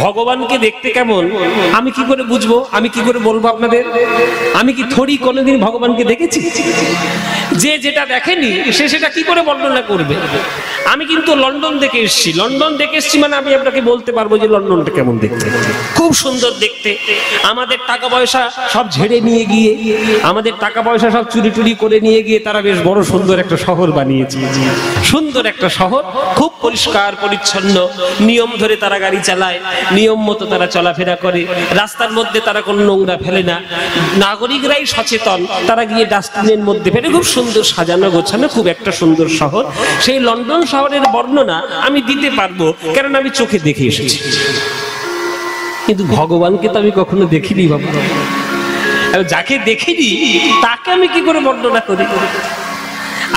ভগবানকে দেখতে কেমন আমি কি করে বুঝবো, আমি কি করে বলবো আপনাদের? আমি কি থরি কোনোদিন ভগবানকে দেখেছি? যে যেটা দেখেনি সে সেটা কি করে বর্ণনা করবে? আমি কিন্তু লন্ডন দেখে এসেছি, লন্ডন দেখে এসেছি মানে আমি আপনাকে বলতে পারবো যে লন্ডনটা কেমন দেখতে। খুব সুন্দর দেখতে। আমাদের টাকা পয়সা সব ঝেড়ে নিয়ে গিয়ে, আমাদের টাকা পয়সা সব চুরি টুরি করে নিয়ে গিয়ে তারা বেশ বড় সুন্দর একটা শহর বানিয়েছে। সুন্দর একটা শহর, খুব পরিষ্কার পরিচ্ছন্ন, নিয়ম ধরে তারা গাড়ি চালায়, নিয়ম মতো তারা চলাফেরা করে, রাস্তার মধ্যে তারা কোনো নোংরা ফেলে না, নাগরিকরাই সচেতন, তারা গিয়ে ডাস্টবিনের মধ্যে ফেলে। খুব সুন্দর সাজানো গোছানো, খুব একটা সুন্দর শহর। সেই লন্ডন শহরের বর্ণনা আমি দিতে পারবো, কারণ আমি চোখে দেখে এসেছি। কিন্তু ভগবানকে তো আমি কখনো দেখিনি বাবা। যাকে দেখিনি তাকে আমি কি করে বর্ণনা করি?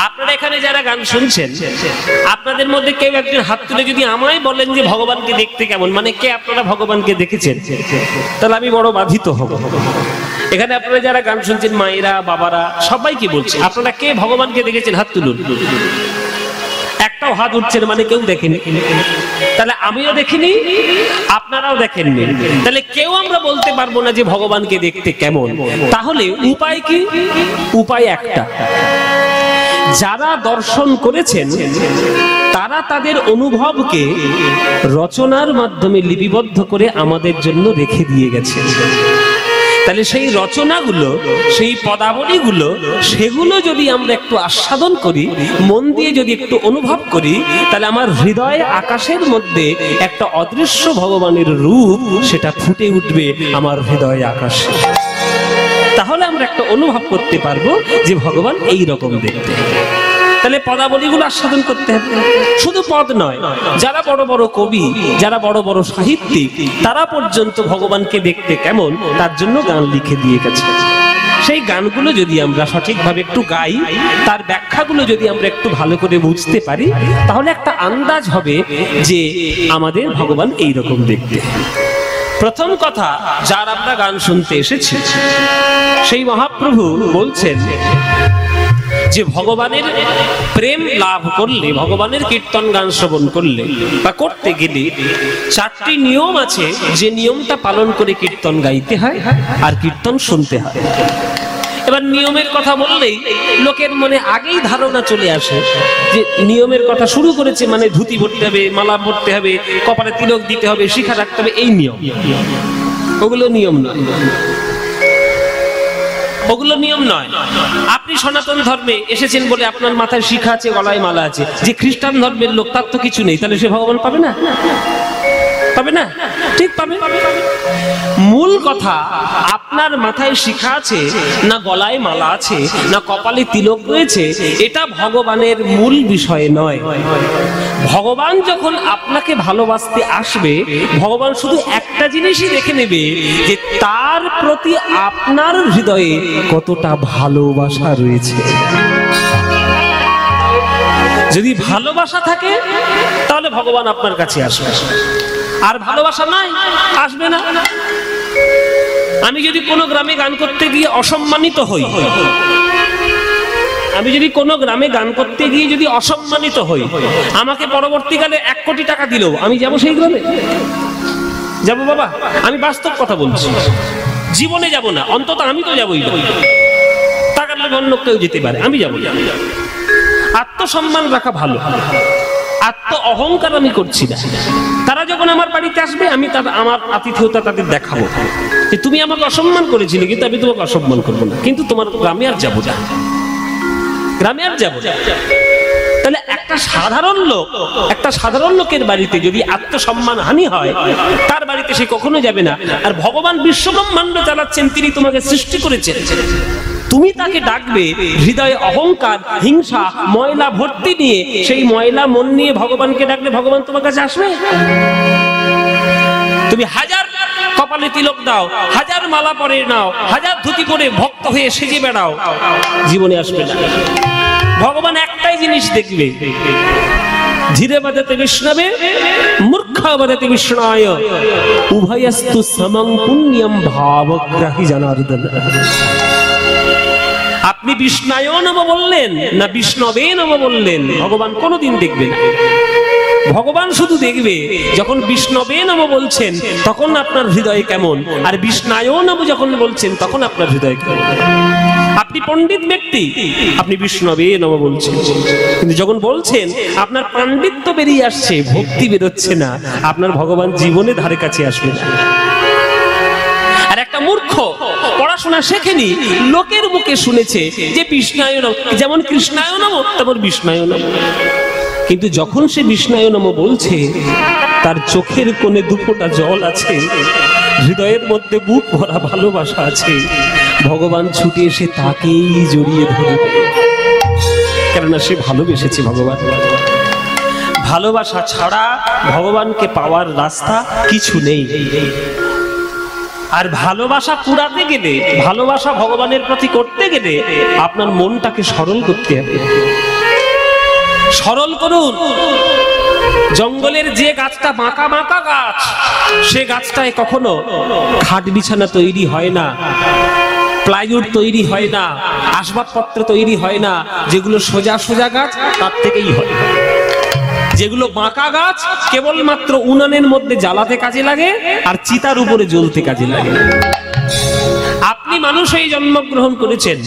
আপনারা এখানে যারা গান শুনছেন, আপনাদের মধ্যে কেউ একজন হাত তুলে যদি আমায় বলেন যে ভগবানকে দেখতে কেমন, মানে কে আপনারা ভগবানকে দেখেছেন, তাহলে আমি বড় বাধিত হব। এখানে আপনারা যারা গান শুনছেন, মায়েরা বাবারা সবাইকে বলছি, আপনারা কে ভগবানকে দেখেছেন? হাত তুলুন। একটাও হাত উঠছে না, মানে কেউ দেখেনি। তাহলে আমিও দেখিনি, আপনারাও দেখেননি, তাহলে কেউ আমরা বলতে পারবো না যে ভগবানকে দেখতে কেমন। তাহলে উপায় কি? উপায় একটা, যারা দর্শন করেছেন তারা তাদের অনুভবকে রচনার মাধ্যমে লিপিবদ্ধ করে আমাদের জন্য রেখে দিয়ে গেছে। তাহলে সেই রচনাগুলো, সেই পদাবলীগুলো, সেগুলো যদি আমরা একটু আস্বাদন করি, মন দিয়ে যদি একটু অনুভব করি, তাহলে আমার হৃদয়ে আকাশের মধ্যে একটা অদৃশ্য ভগবানের রূপ সেটা ফুটে উঠবে আমার হৃদয়ে আকাশে। তাহলে আমরা একটা অনুভব করতে পারবো যে ভগবান এই রকম দেখতে। তাহলে পদাবলীগুলো আস্বাদন করতে হবে। শুধু পদ নয়, যারা বড় বড় কবি, যারা বড় বড় সাহিত্যিক, তারা পর্যন্ত ভগবানকে দেখতে কেমন তার জন্য গান লিখে দিয়ে গেছে। সেই গানগুলো যদি আমরা সঠিকভাবে একটু গাই, তার ব্যাখ্যাগুলো যদি আমরা একটু ভালো করে বুঝতে পারি, তাহলে একটা আন্দাজ হবে যে আমাদের ভগবান এই রকম দেখতে। প্রথম কথা, যার আমরা গান শুনতে এসেছি সেই মহাপ্রভু বলছেন যে ভগবানের প্রেম লাভ করলে, ভগবানের কীর্তন গান শ্রবণ করলে বা করতে গেলে চারটি নিয়ম আছে, যে নিয়মটা পালন করে কীর্তন গাইতে হয় আর কীর্তন শুনতে হয়। এবার নিয়মের কথা বললেই লোকের মনে আগেই ধারণা চলে আসে যে নিয়মের কথা শুরু করেছে মানে ধুতি পরতে হবে, মালা পরতে হবে, কপালে তিলক দিতে হবে, শিখা রাখতে হবে, এই নিয়ম। ওগুলো নিয়ম নয়, ওগুলো নিয়ম নয়। আপনি সনাতন ধর্মে এসেছেন বলে আপনার মাথায় শিখা আছে, গলায় মালা আছে। যে খ্রিস্টান ধর্মের লোক, তার তো কিছু নেই, তাহলে সে ভগবান পাবে না? পাবে না? ঠিক পাবে। মূল কথা, আপনার মাথায় শিখা আছে না গলায় মালা আছে না কপালে তিলক রয়েছে, এটা ভগবানের মূল বিষয় নয়। ভগবান যখন আপনাকে ভালোবাসতে আসবে, ভগবান শুধু একটা জিনিসই দেখে নেবে, যে তার প্রতি আপনার হৃদয়ে কতটা ভালোবাসা রয়েছে। যদি ভালোবাসা থাকে তাহলে ভগবান আপনার কাছে আসবে, আর ভালোবাসা নাই, আসবে না। আমি যদি কোনো গ্রামে গান করতে গিয়ে অসম্মানিত হই, আমি যদি কোনো গ্রামে গান করতে গিয়ে যদি অসম্মানিত হই, আমাকে পরবর্তীকালে 1 কোটি টাকা দিলেও আমি যাব সেই গ্রামে? যাবো বাবা? আমি বাস্তব কথা বলছি, জীবনে যাব না, অন্তত আমি তো যাবই না। টাকার লোভে অন্য কেউ যেতে পারে, আমি যাবো। আত্মসম্মান রাখা ভালো, আত্ম অহংকার আমি করছি না। তারা যখন আমার বাড়িতে আসবে, আমি আমার আতিথেয়তা তাদের দেখাবো যে তুমি আমাকে অসম্মান করেছিলে, কিন্তু আমি তোমাকে অসম্মান করবো না, কিন্তু তোমার গ্রামে আর যাবো না, গ্রামে আর যাবো না। তাহলে একটা সাধারণ লোকের বাড়িতে যদি আত্মসম্মান হানি হয়, তার বাড়িতে সে কখনো যাবে না। আর ভগবান বিশ্বব্রহ্মাণ্ড চালাচ্ছেন, তিনি তোমাকে সৃষ্টি করেছেন, তুমি তাকে ডাকবে হৃদয়ে অহংকার, হিংসা, ময়লা ভর্তি নিয়ে, সেই ময়লা মন নিয়ে ভগবানকে ডাকলে ভগবান তোমার কাছে আসবে? তুমি হাজার কপালে তিলক দাও, হাজার মালা পরে নাও, হাজার ধুতি পরে ভক্ত হয়ে সেজে বেড়াও, জীবনে আসবে না। ভগবান একটাই জিনিস দেখবে, ধীরে বাজাতে বিষ্ণবে, মূর্খ বাজাতে বিষ্ণায়, উভয়স্তু সমং পুণ্যম ভাবগ্রাহী জনার্দন। আপনি বিষ্ণায় নম বললেন না বিষ্ণবে নম বললেন, ভগবান কোনোদিন দেখবে না। ভগবান শুধু দেখবে যখন বিষ্ণবে নম বলছেন তখন আপনার হৃদয় কেমন, আর বিষ্ণায় নম যখন বলছেন তখন আপনার হৃদয় কেমন। আপনি পণ্ডিত ব্যক্তি, আপনি বিষ্ণবে নম বলছেন, কিন্তু যখন বলছেন আপনার পাণ্ডিত্য বেরিয়ে আসছে, ভক্তি বেরোচ্ছে না, আপনার ভগবান জীবনে ধারে কাছে আসবে না। আর একটা মূর্খ পড়াশোনা শেখেনি, লোকের মুখে শুনেছে যে বিষ্ণায় নম, যেমন কৃষ্ণায় নম তেমন বিষ্ণায় নম, কিন্তু যখন সে বিষ্ণায় নম বলছে তার চোখের কোণে দুফোঁটা জল আছে, হৃদয়ের মধ্যে বুক ভরা ভালোবাসা আছে, ভগবান ছুটে এসে তাকেই জড়িয়ে ধরবে, কেননা সে ভালোবেসেছে ভগবান। ভালোবাসা ছাড়া ভগবানকে পাওয়ার রাস্তা কিছু নেই। আর ভালোবাসা কুড়াতে গেলে, ভালোবাসা ভগবানের প্রতি করতে গেলে আপনার মনটাকে সরল করতে হবে। সরল করুন। জঙ্গলের যে গাছটা বাঁকা বাঁকা গাছ, সে গাছটায় কখনো খাট বিছানা তৈরি হয় না, প্লাইউড তৈরি হয় না, আসবাবপত্র তৈরি হয় না। যেগুলো সোজা সোজা গাছ তার থেকেই হয়। যেগুলো বাঁকা গাছ কেবলমাত্র উনানের মধ্যে জ্বালাতে কাজে লাগে আর চিতার উপরে জ্বলতে কাজে লাগে। আপনি মানুষ হয়ে জন্মগ্রহণ করেছেন,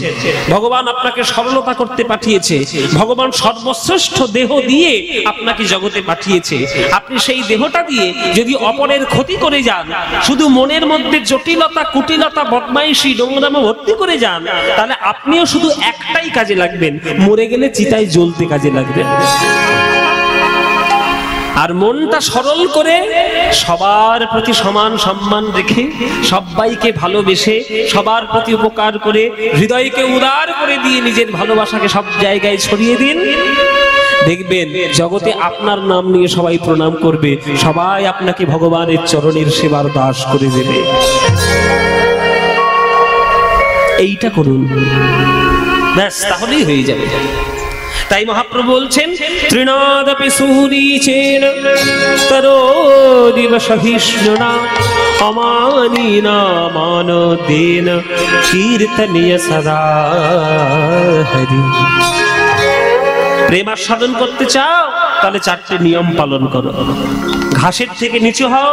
ভগবান আপনাকে সরলতা করতে পাঠিয়েছে, ভগবান সর্বশ্রেষ্ঠ দেহ দিয়ে আপনাকে জগতে পাঠিয়েছে। আপনি সেই দেহটা দিয়ে যদি অপরের ক্ষতি করে যান, শুধু মনের মধ্যে জটিলতা, কুটিলতা, বদমাইশি, নোংরামো ভর্তি করে যান, তাহলে আপনিও শুধু একটাই কাজে লাগবেন, মরে গেলে চিতায় জ্বলতে কাজে লাগবেন। আর মনটা সরল করে সবার প্রতি সমান সম্মান রেখে, সবাইকে ভালোবেসে, সবার প্রতি উপকার করে, হৃদয়কে উদার করে দিয়ে নিজের ভালোবাসাকে সব জায়গায় ছড়িয়ে দিন। দেখবেন জগতে আপনার নাম নিয়ে সবাই প্রণাম করবে, সবাই আপনাকে ভগবানের চরণের সেবার দাস করে দেবে। এইটা করুন, ব্যাস, তাহলেই হয়ে যাবে। তাই মহাপ্রভু বলছেন, তৃণাদপি সুহৃচেন তরোদিব সহিষ্ণুনা অমানিনা মানদেন কীর্তনীয় সদা হরি। প্রেম আস্বাদন করতে চাও তাহলে চারটে নিয়ম পালন করো। ঘাসের থেকে নিচু হও,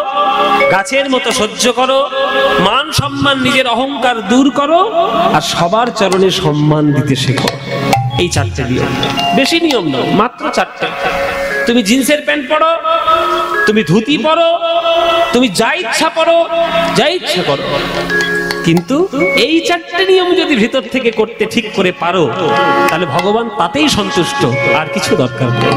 গাছের মতো সহ্য করো, মান সম্মান, নিজের অহংকার দূর করো, আর সবার চরণে সম্মান দিতে শেখো। এই চারটে নিয়ম, বেশি নিয়ম নয়, মাত্র চারটে। তুমি জিন্সের প্যান্ট পরো, তুমি ধুতি পরো, তুমি যা ইচ্ছা পরো, যা ইচ্ছা করো, কিন্তু এই চারটে নিয়ম যদি ভিতর থেকে করতে ঠিক করে পারো, তাহলে ভগবান তাতেই সন্তুষ্ট, আর কিছু দরকার নেই।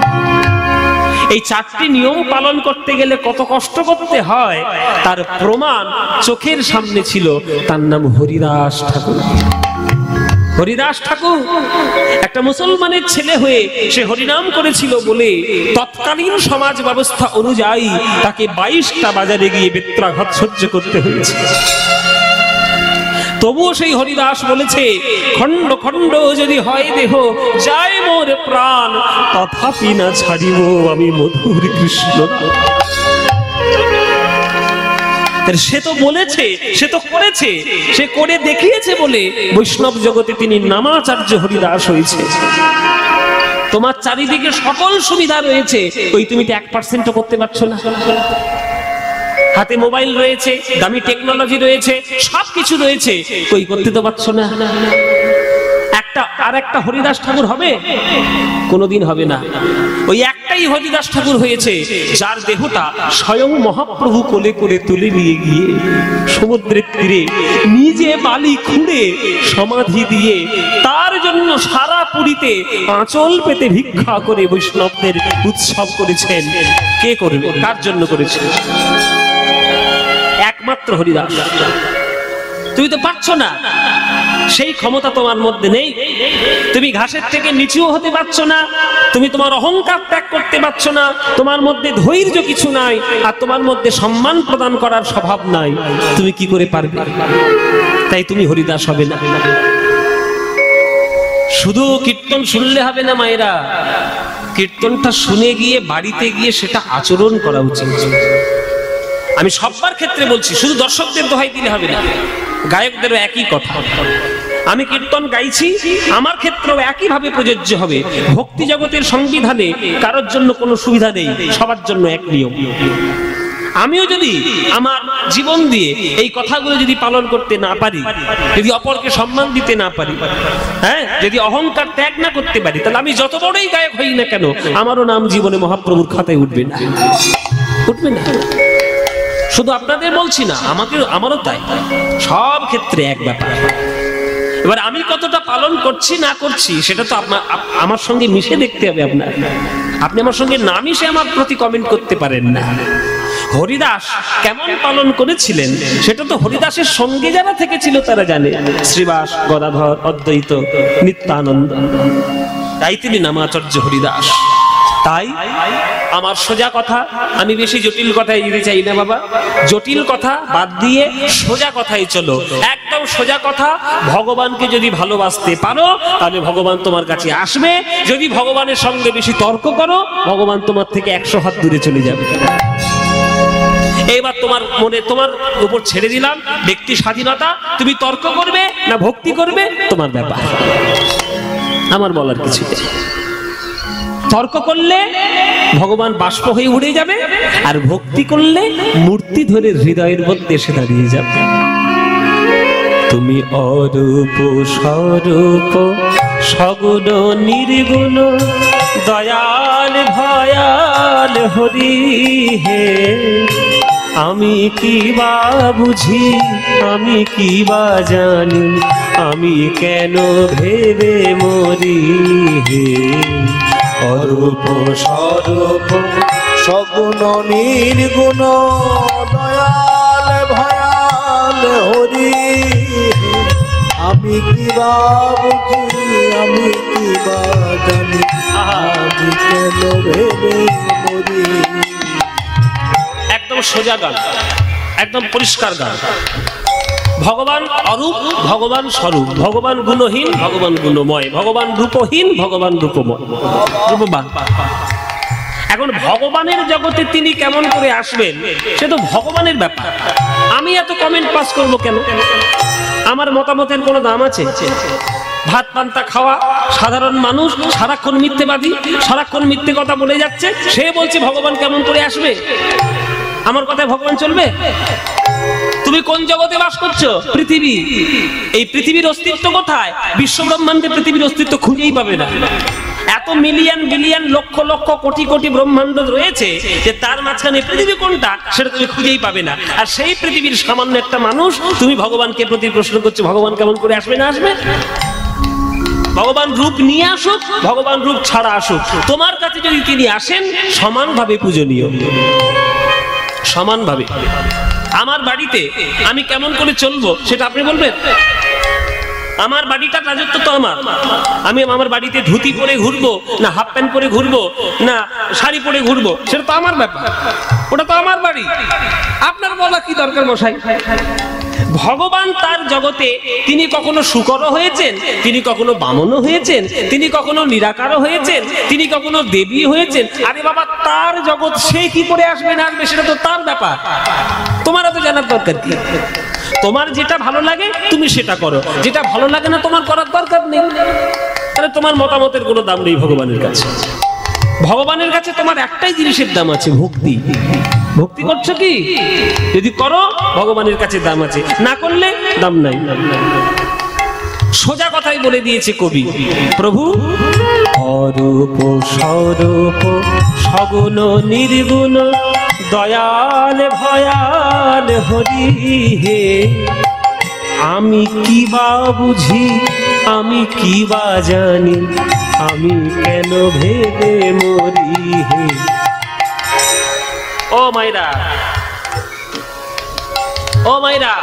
এই চারটি নিয়ম পালন করতে গেলে কত কষ্ট করতে হয় তার প্রমাণ চোখের সামনে ছিল। তার নাম হরিদাস ঠাকুর। হরিদাস ঠাকুর একটা মুসলমানের ছেলে হয়ে সে হরিনাম করেছিল বলে তৎকালীন সমাজ ব্যবস্থা অনুযায়ী তাকে 22টা বাজারে গিয়ে বেত্রাঘাত সহ্য করতে হয়েছে। তবুও সেই হরিদাস বলেছে, খণ্ড খণ্ড যদি হয় দেহ, যায় মোর প্রাণ, তথাপি না ছাড়িব আমি মধুর কৃষ্ণ। সে তো বলেছে, সে তো করেছে, সে করে দেখিয়েছে বলে বৈষ্ণব জগতে তিনি নামাচার্য হরিদাস হয়েছে। তোমার চারিদিকে সকল সুবিধা রয়েছে, ওই তুমি তো 1% করতে পারছো না। হাতে মোবাইল রয়েছে, দামি টেকনোলজি রয়েছে, সবকিছু রয়েছে, কই করতে তো পারছো না। একটা হরিদাস ঠাকুর হবে? কোনোদিন হবে না। ওই একটাই হরিদাস ঠাকুর হয়েছে যার দেহটা স্বয়ং মহাপ্রভু কোলে করে তুলে নিয়ে গিয়ে সমুদ্রের তীরে নিজে বালি খুঁড়ে সমাধি দিয়ে তার জন্য সারা পুরীতে আঁচল পেতে ভিক্ষা করে বৈষ্ণবদের উৎসব করেছেন। কে করবে? কার জন্য করেছেন? একমাত্র হরিদাস। তুমি তো পারছো না, সেই ক্ষমতা তোমার মধ্যে নেই। তুমি ঘাসের থেকে নিচুও হতে পারছো না, তুমি তোমার অহংকার ত্যাগ করতে পারছো না, তোমার মধ্যে ধৈর্য কিছু নাই, আর তোমার মধ্যে সম্মান প্রদান করার স্বভাব নাই। তুমি কি করে পারবে? তাই তুমি হরিদাস হবে না। শুধু কীর্তন শুনলে হবে না মায়েরা, কীর্তনটা শুনে গিয়ে বাড়িতে গিয়ে সেটা আচরণ করা উচিত। আমি সবার ক্ষেত্রে বলছি, শুধু দর্শকদের দোহাই দিলে হবে না, গায়কদেরও একই কথা। আমি কীর্তন গাইছি, আমার ক্ষেত্রেও একইভাবে প্রযোজ্য হবে। ভক্তি জগতের সংবিধানে কারোর জন্য কোনো সুবিধা নেই, সবার জন্য এক নিয়ম। আমিও যদি আমার জীবন দিয়ে এই কথাগুলো যদি পালন করতে না পারি, যদি অপরকে সম্মান দিতে না পারি, হ্যাঁ, যদি অহংকার ত্যাগ না করতে পারি, তাহলে আমি যত বড়ই গায়ক হই না কেন, আমারও নাম জীবনে মহাপ্রভুর খাতায় উঠবে না, উঠবে না। শুধু আপনাদের বলছি না, আমারও তাই, সব ক্ষেত্রে এক ব্যাপার। এবার আমি কতটা পালন করছি না করছি সেটা তো আমার সঙ্গে মিশে দেখতে হবে। আপনি আমার সঙ্গে না মিশে আমার প্রতি কমেন্ট করতে পারেন না। হরিদাস কেমন পালন করেছিলেন সেটা তো হরিদাসের সঙ্গে যারা থেকেছিল তারা জানে। শ্রীবাস, গদাধর, অদ্বৈত, নিত্যানন্দ, তাই তিনি নামাচার্য হরিদাস। তাই আমার সোজা কথা, আমি বেশি জটিল কথায় যেতে চাই না বাবা। জটিল কথা বাদ দিয়ে সোজা কথাই চলো, একদম সোজা কথা। ভগবানকে যদি ভালোবাসতে পারো তাহলে ভগবান তোমার কাছে আসবে। যদি ভগবানের সঙ্গে বেশি তর্ক করো, ভগবান তোমার থেকে 100 হাত দূরে চলে যাবে। এইবার তোমার মনে, তোমার উপর ছেড়ে দিলাম ব্যক্তি স্বাধীনতা। তুমি তর্ক করবে না ভক্তি করবে তোমার ব্যাপার, আমার বলার কিছু নেই। তর্ক করলে ভগবান বাষ্প হয়ে উড়ে যাবে, আর ভক্তি করলে মূর্তি ধরে হৃদয়ের মধ্যে এসে দাঁড়িয়ে যাবে। তুমি অরূপ স্বরূপ সগুণ নির্গুণ, দয়াল ভয়াল হরি হে। আমি কি বা বুঝি, আমি কি বা জানি, আমি কেন ভেবে মরি হে। অরূপ স্বরূপ সগুণ নির্গুণ, দয়াল ভয়াল হরি। আমি কি বা বুঝি, আমি কি বা জানি, আমি কেন ভেবে মরি। একদম সোজা গান, একদম পরিষ্কার গান। ভগবান অরূপ, ভগবান স্বরূপ, ভগবান গুণহীন, ভগবান গুণময়, ভগবান রূপহীন, ভগবান রূপময়, রূপবান। এখন ভগবানের জগতে তিনি কেমন করে আসবেন সে তো ভগবানের ব্যাপার। আমি এত কমেন্ট পাস করব কেন? আমার মতামতের কোনো দাম আছে? ভাত পান্তা খাওয়া সাধারণ মানুষ, সারাক্ষণ মিথ্যেবাদী, সারাক্ষণ মিথ্যে কথা বলে যাচ্ছে, সে বলছে ভগবান কেমন করে আসবে? আমার কথায় ভগবান চলবে? তুমি কোন জগতে বাস করছো? পৃথিবী। এই পৃথিবীর অস্তিত্ব কোথায়? বিশ্ব ব্রহ্মাণ্ডে পৃথিবীর অস্তিত্ব খুঁজেই পাবে না। এত মিলিয়ন বিলিয়ন লক্ষ লক্ষ কোটি কোটি ব্রহ্মাণ্ড রয়েছে যে তার মাঝখানে পৃথিবী কোনটা সেটা তুমি খুঁজেই পাবে না। আর সেই পৃথিবীর সামান্য একটা মানুষ তুমি ভগবানকে প্রতি প্রশ্ন করছো ভগবান কেমন করে আসবে না আসবে? ভগবান রূপ নিয়ে আসুক, ভগবান রূপ ছাড়া আসুক, তোমার কাছে যদি তিনি আসেন সমানভাবে পূজনীয়, সমানভাবে। আমার বাড়িতে আমি কেমন করে চলবো সেটা আপনি বলবেন? আমার বাড়িটা রাজত্ব তো আমার। আমি আমার বাড়িতে ধুতি পরে ঘুরবো না হাফ প্যান্ট পরে ঘুরবো না শাড়ি পরে ঘুরবো সেটা তো আমার ব্যাপার, ওটা তো আমার বাড়ি। আপনার বলা কি দরকার মশাই? ভগবান তার জগতে তিনি কখনো শূকর হয়েছেন, তিনি কখনো বামন হয়েছেন, তিনি কখনো নিরাকার হয়েছেন, তিনি কখনো দেবী হয়েছেন। আরে বাবা, তার জগৎ সে কি করে আসবে না আসবে সেটা তো তার ব্যাপার, তোমার তো জানার দরকার কি? তোমার যেটা ভালো লাগে তুমি সেটা করো, যেটা ভালো লাগে না তোমার করার দরকার নেই। তাহলে তোমার মতামতের কোনো দাম নেই ভগবানের কাছে। ভগবানের কাছে তোমার একটাই জিনিসের দাম আছে, ভক্তি। ভক্তি করছো কি? যদি করো ভগবানের কাছে দাম আছে, না করলে দাম নাই। সোজা কথাই বলে দিয়েছে কবি। প্রভু অরূপ স্বরূপ সগুণ নির্গুণ, দয়াল ভয়াল হরি হে। আমি কি বা বুঝি, আমি কি বা জানি, আমি কেন ভেবে মরি হে। ও মাইরা, ও মাইরা,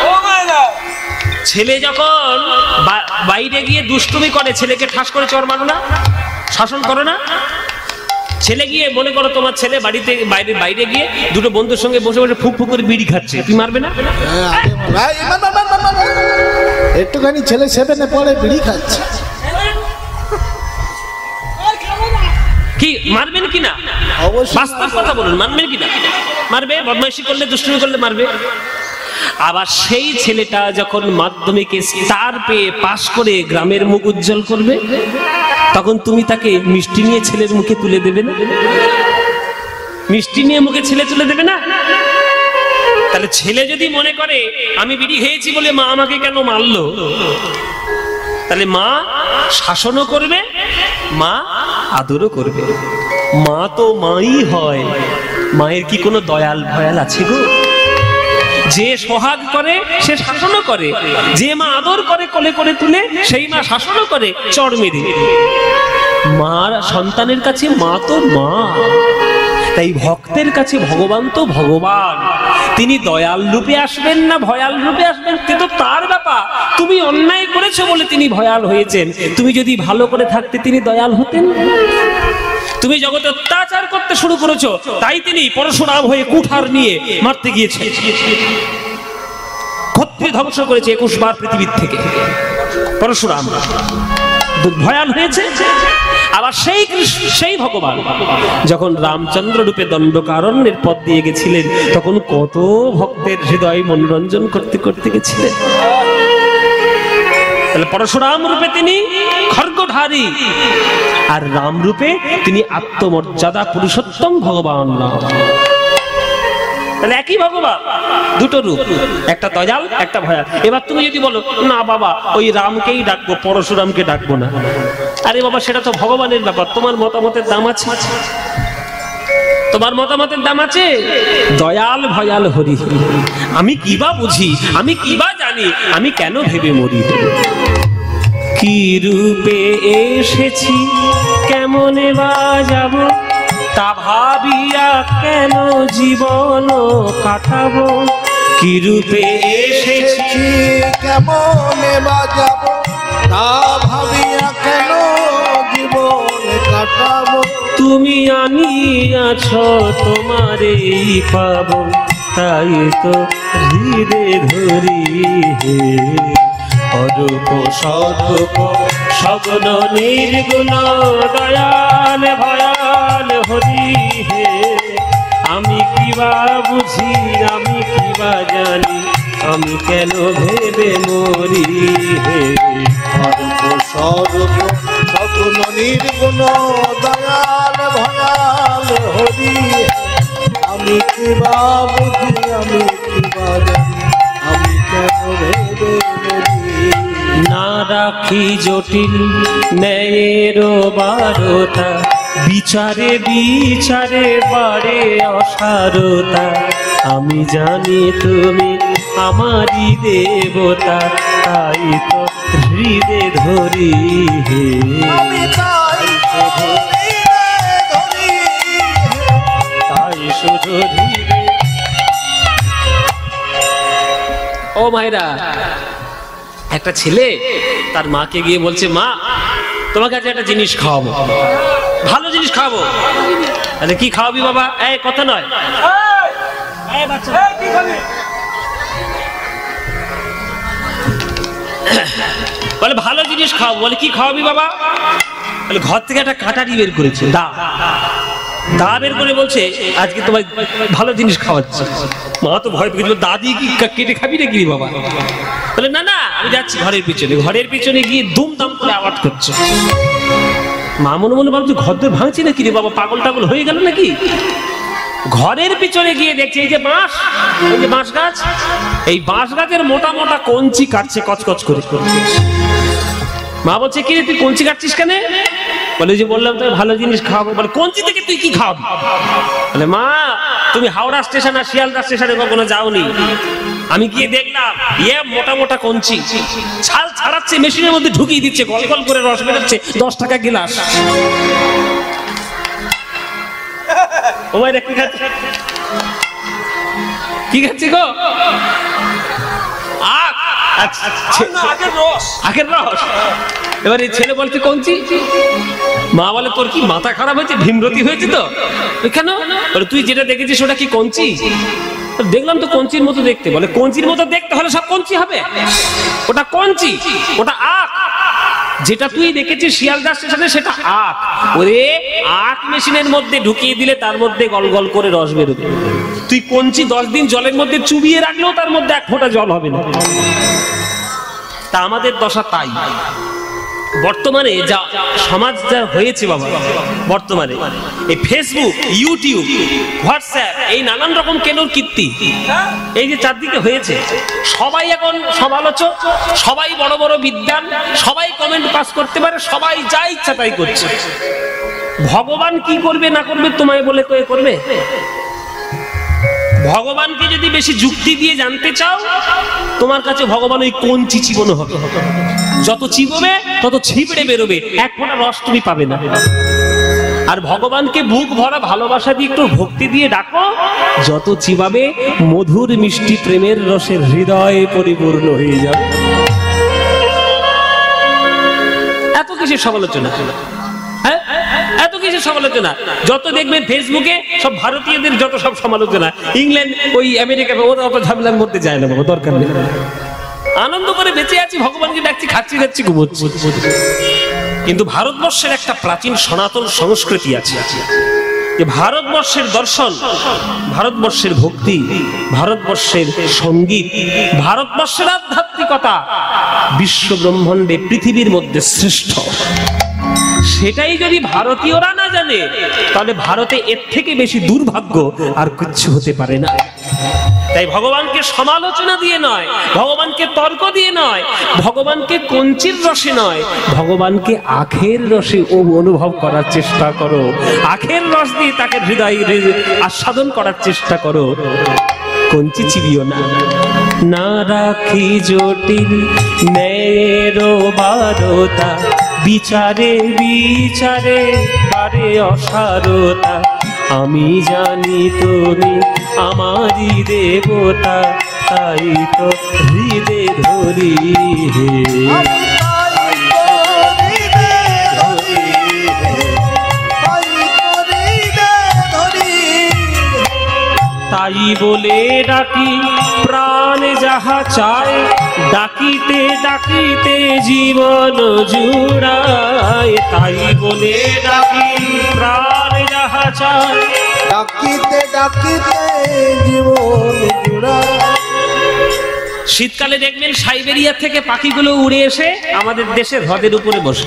ও মাইরা, ছেলে যখন বাইরে গিয়ে দুষ্টুমি করে ছেলেকে ঠাস করে চড় মারো না, শাসন করো না? ছেলে গিয়ে মনে করো তোমার ছেলে বাড়িতে বাইরে গিয়ে দুটো বন্ধুর সঙ্গে বসে বসে ফুক ফুক করে বিড়ি খাচ্ছে, তুমি মারবে না? একটুখানি ছেলে 7-এ পড়ে বিড়ি খাচ্ছে, কি মারবেন কি না? বাস্তব কথা বলুন, মারবেন কি না? মারবে। বদমাইশি করলে দুষ্টুমি করলে মারবে। আবার সেই ছেলেটা যখন মাধ্যমিকে স্টার পেয়ে পাশ করে গ্রামের মুখ উজ্জ্বল করবে, তখন তুমি তাকে মিষ্টি নিয়ে ছেলের মুখে তুলে দেবে না? মিষ্টি নিয়ে মুখে ছেলে তুলে দেবে না? তাহলে ছেলে যদি মনে করে আমি বিড়ি খেয়েছি বলে মা আমাকে কেন মারলো, তাহলে মা শাসনও করবে, মা আদরও করবে। মা তো মাই হয়, মায়ের কি কোনো দয়াল ভয়াল আছে গো? যে সোহাগ করে সে শাসনও করে, যে মা আদর করে কোলে করে তুলে সেই মা শাসনও করে চড় মেরে। মার সন্তানের কাছে মা তো মা। তাই ভক্তের কাছে ভগবান তো ভগবান। তিনি দয়াল রূপে আসবেন না ভয়াল রূপে আসবেন সে তো তার ব্যাপার। তুমি অন্যায় করেছো বলে তিনি ভয়াল হয়েছেন, তুমি যদি ভালো করে থাকতে তিনি দয়াল হতেন। তুমি জগতে অত্যাচার করতে শুরু করেছো, তাই তিনি পরশুরাম হয়ে কুঠার নিয়ে মারতে গিয়েছে, ক্ষত্রিয় ধ্বংস করেছে 21 বার পৃথিবীর থেকে। পরশুরাম ভয়াল হয়েছে। আবার সেই ভগবান যখন রামচন্দ্র রূপে দণ্ডকারণ্যের পথ দিয়ে গেছিলেন, তখন কত ভক্তের হৃদয় মনোরঞ্জন করতে করতে গেছিলেন। তাহলে পরশুরাম রূপে তিনি খড়গধারী, আর রাম রূপে তিনি আত্মমর্যাদা পুরুষোত্তম ভগবান রাম। তাহলে একই ভগবান, দুটো রূপ, একটা দয়াল একটা ভয়াল। এবার তুমি যদি বলো না বাবা ওই রামকেই ডাকবো, পরশুরামকে ডাকবো না, আরে বাবা সেটা তো ভগবানের ব্যাপার, তোমার মতামতের দাম আছে, তোমার মতামতের দাম আছে। দয়াল ভয়াল হরি আমি কি বা বুঝি, আমি কি বা জানি, আমি কেন ভেবে মরি। কি রূপে এসেছি কেমনে বা যাব, তা ভাবিয়া কেন জীবন কাটাবো। কি রূপে এসেছি কেমনে বা যাব, তা ভাবিয়া কেন জীবন কাটাবো। তুমি আনিয়াছ তোমারেই পাবো, তাই তো হৃদে ধরি হে। অরূপ স্বরূপ সগুণ নির্গুণ দয়াল ভয়াল হরি হে। আমি কিবা বুঝি আমি কিবা জানি, আমি কেন ভেবে মরি হে। অরূপ স্বরূপ সগুণ নির্গুণ দয়াল ভয়াল হরি। আমি কিবা বুঝি আমি কিবা জানি, আমি কেন ভেবে মরি। না রাখি জটিল ন্যায়ের বারতা, বিচারে বিচারে বাড়ে অসারতা। আমি জানি তুমি আমারই দেবতা, তাই তো হৃদে ধরি হে। আমি তাই ধরি, তাই শুধু হৃদে। ও মায়েরা, একটা ছেলে তার মাকে গিয়ে বলছে, মা তোমার কাছে একটা জিনিস খাওয়াবো, ভালো জিনিস খাওয়াবো। আরে কি খাওয়াবি বাবা? এই কথা নয়, বলে ভালো জিনিস খাওয়াবো। বলে কি খাওয়াবি বাবা? বলে ঘর থেকে একটা কাটারি বের করেছে, দা বের করে বলছে আজকে তোমার ভালো জিনিস খাওয়াচ্ছে। মা তো ভয় পেয়ে গেল, দাদি কি কেটে খাবি নাকি বাবা? বলে না না আমি যাচ্ছি ঘরের পিছনে। ঘরের পিছনে গিয়ে দুমদাম করে আওয়াজ করছে। মা মনে মনে ভাবছে ঘর দর ভাঙছি নাকি রে বাবা, পাগল টাগল হয়ে গেল নাকি? ঘরের পিছনে গিয়ে দেখছে এই যে বাঁশ, এই যে বাঁশ গাছ, এই বাঁশ গাছের মোটা মোটা কঞ্চি কাটছে কচকচ করে। মা বলছে কি রে তুই কঞ্চি কাটছিস কেন? বলে যে বললাম তো ভালো জিনিস খাওয়াবো। বলে কঞ্চি থেকে তুই কি খাওয়াবি? বলে মা তুমি হাওড়া স্টেশন আর শিয়ালদা স্টেশনে কখনো যাওনি, আমি গিয়ে দেখলাম মোটা মোটা কঞ্চি ছাল ছাড়াচ্ছে, মেশিনের মধ্যে ঢুকিয়ে দিচ্ছে, গল গল করে রস বেরোচ্ছে, 10 টাকা গিলাস। ও ভাই কি খাচ্ছি, কি খাচ্ছি গো? আগের রস। এবার এই ছেলে বলছে কঞ্চি। মা বলে তোর কি মাথা খারাপ হয়েছে, ভীমরতি হয়েছে তো? কেন? তুই যেটা দেখেছিস ওটা কি কঞ্চি? দেখলাম তো কঞ্চির মতো দেখতে। বলে কঞ্চির মতো দেখতে হলে সব কঞ্চি হবে? ওটা কঞ্চি, ওটা আখ। যেটা তুই দেখেছিস শিয়ালদা স্টেশনে সেটা আখ। ওরে আখ মেশিনের মধ্যে ঢুকিয়ে দিলে তার মধ্যে গল গল করে রস বেরোবে। তুই কঞ্চি 10 দিন জলের মধ্যে চুবিয়ে রাখলেও তার মধ্যে এক ফোঁটা জল হবে না। তা আমাদের দশা তাই। বর্তমানে যা সমাজ যা হয়েছে বাবা, বর্তমানে এই ফেসবুক, ইউটিউব, হোয়াটসঅ্যাপ, এই নানান রকম কেলোর কীর্তি এই যে চারদিকে হয়েছে, সবাই এখন সমালোচক, সবাই বড় বড় বিদ্বান, সবাই কমেন্ট পাস করতে পারে, সবাই যা ইচ্ছা তাই করছে। ভগবান কি করবে না করবে তোমায় বলে কয়ে করবে? ভগবানকে যদি বেশি যুক্তি দিয়ে জানতে চাও, তোমার কাছে ভগবান ওই কঞ্চি চিবানো হবে। যত চিবোবে তত ছিপড়ে বেরোবে, এক ফোঁটা রস তুমি পাবে না। আর ভগবানকে বুক ভরা ভালোবাসা দিয়ে একটু ভক্তি দিয়ে ডাকো, যত চিবাবে মধুর মিষ্টি প্রেমের রসের হৃদয়ে পরিপূর্ণ হয়ে যাবে। এত কিসের সমালোচনা, এত কিছু সমালোচনা। যত দেখবেন ফেসবুকে সব ভারতীয়দের যত সব সমালোচনা, ইংল্যান্ড ওই আমেরিকা ওরা অত ঝামেলার মধ্যে যায় না বাবা, দরকার নেই। আনন্দ করে বেঁচে আছি, ভগবানকে ডাকছি, খাচ্ছি যাচ্ছি, ঘুমোচ্ছি। কিন্তু ভারতবর্ষের একটা প্রাচীন সনাতন সংস্কৃতি আছে, যে ভারতবর্ষের দর্শন, ভারতবর্ষের ভক্তি, ভারতবর্ষের সঙ্গীত, ভারতবর্ষের আধ্যাত্মিকতা বিশ্ব ব্রহ্মাণ্ডে পৃথিবীর মধ্যে শ্রেষ্ঠ। সেটাই যদি ভারতীয়রা না জানে, তাহলে ভারতে এর থেকে বেশি দুর্ভাগ্য আর কিচ্ছু হতে পারে না। তাই ভগবানকে সমালোচনা দিয়ে নয়, ভগবানকে তর্ক দিয়ে নয়, ভগবানকে কঞ্চির রসে নয়, ভগবানকে আখের রসে অনুভব করার চেষ্টা করো। আখের রস দিয়ে তাকে হৃদয়ে আস্বাদন করার চেষ্টা করো, কঞ্চি চিবিও না। না রাখি জটিল ন্যায়ের বারতা, বিচারে বিচারে পারে অসারতা। আমি জানি তুমি আমারই দেবতা, তাই তো হৃদে ধরি হে। তাই বলে ডাকি প্রাণ যাহা চায়, ডাকিতে ডাকিতে জীবন জুড়ায়। তাই বলে ডাকি প্রাণ যাহা চায়, ডাকিতে ডাকিতে জীবন জুড়ায়। শীতকালে দেখবেন সাইবেরিয়া থেকে পাখিগুলো উড়ে এসে আমাদের দেশের হ্রদের উপরে বসে।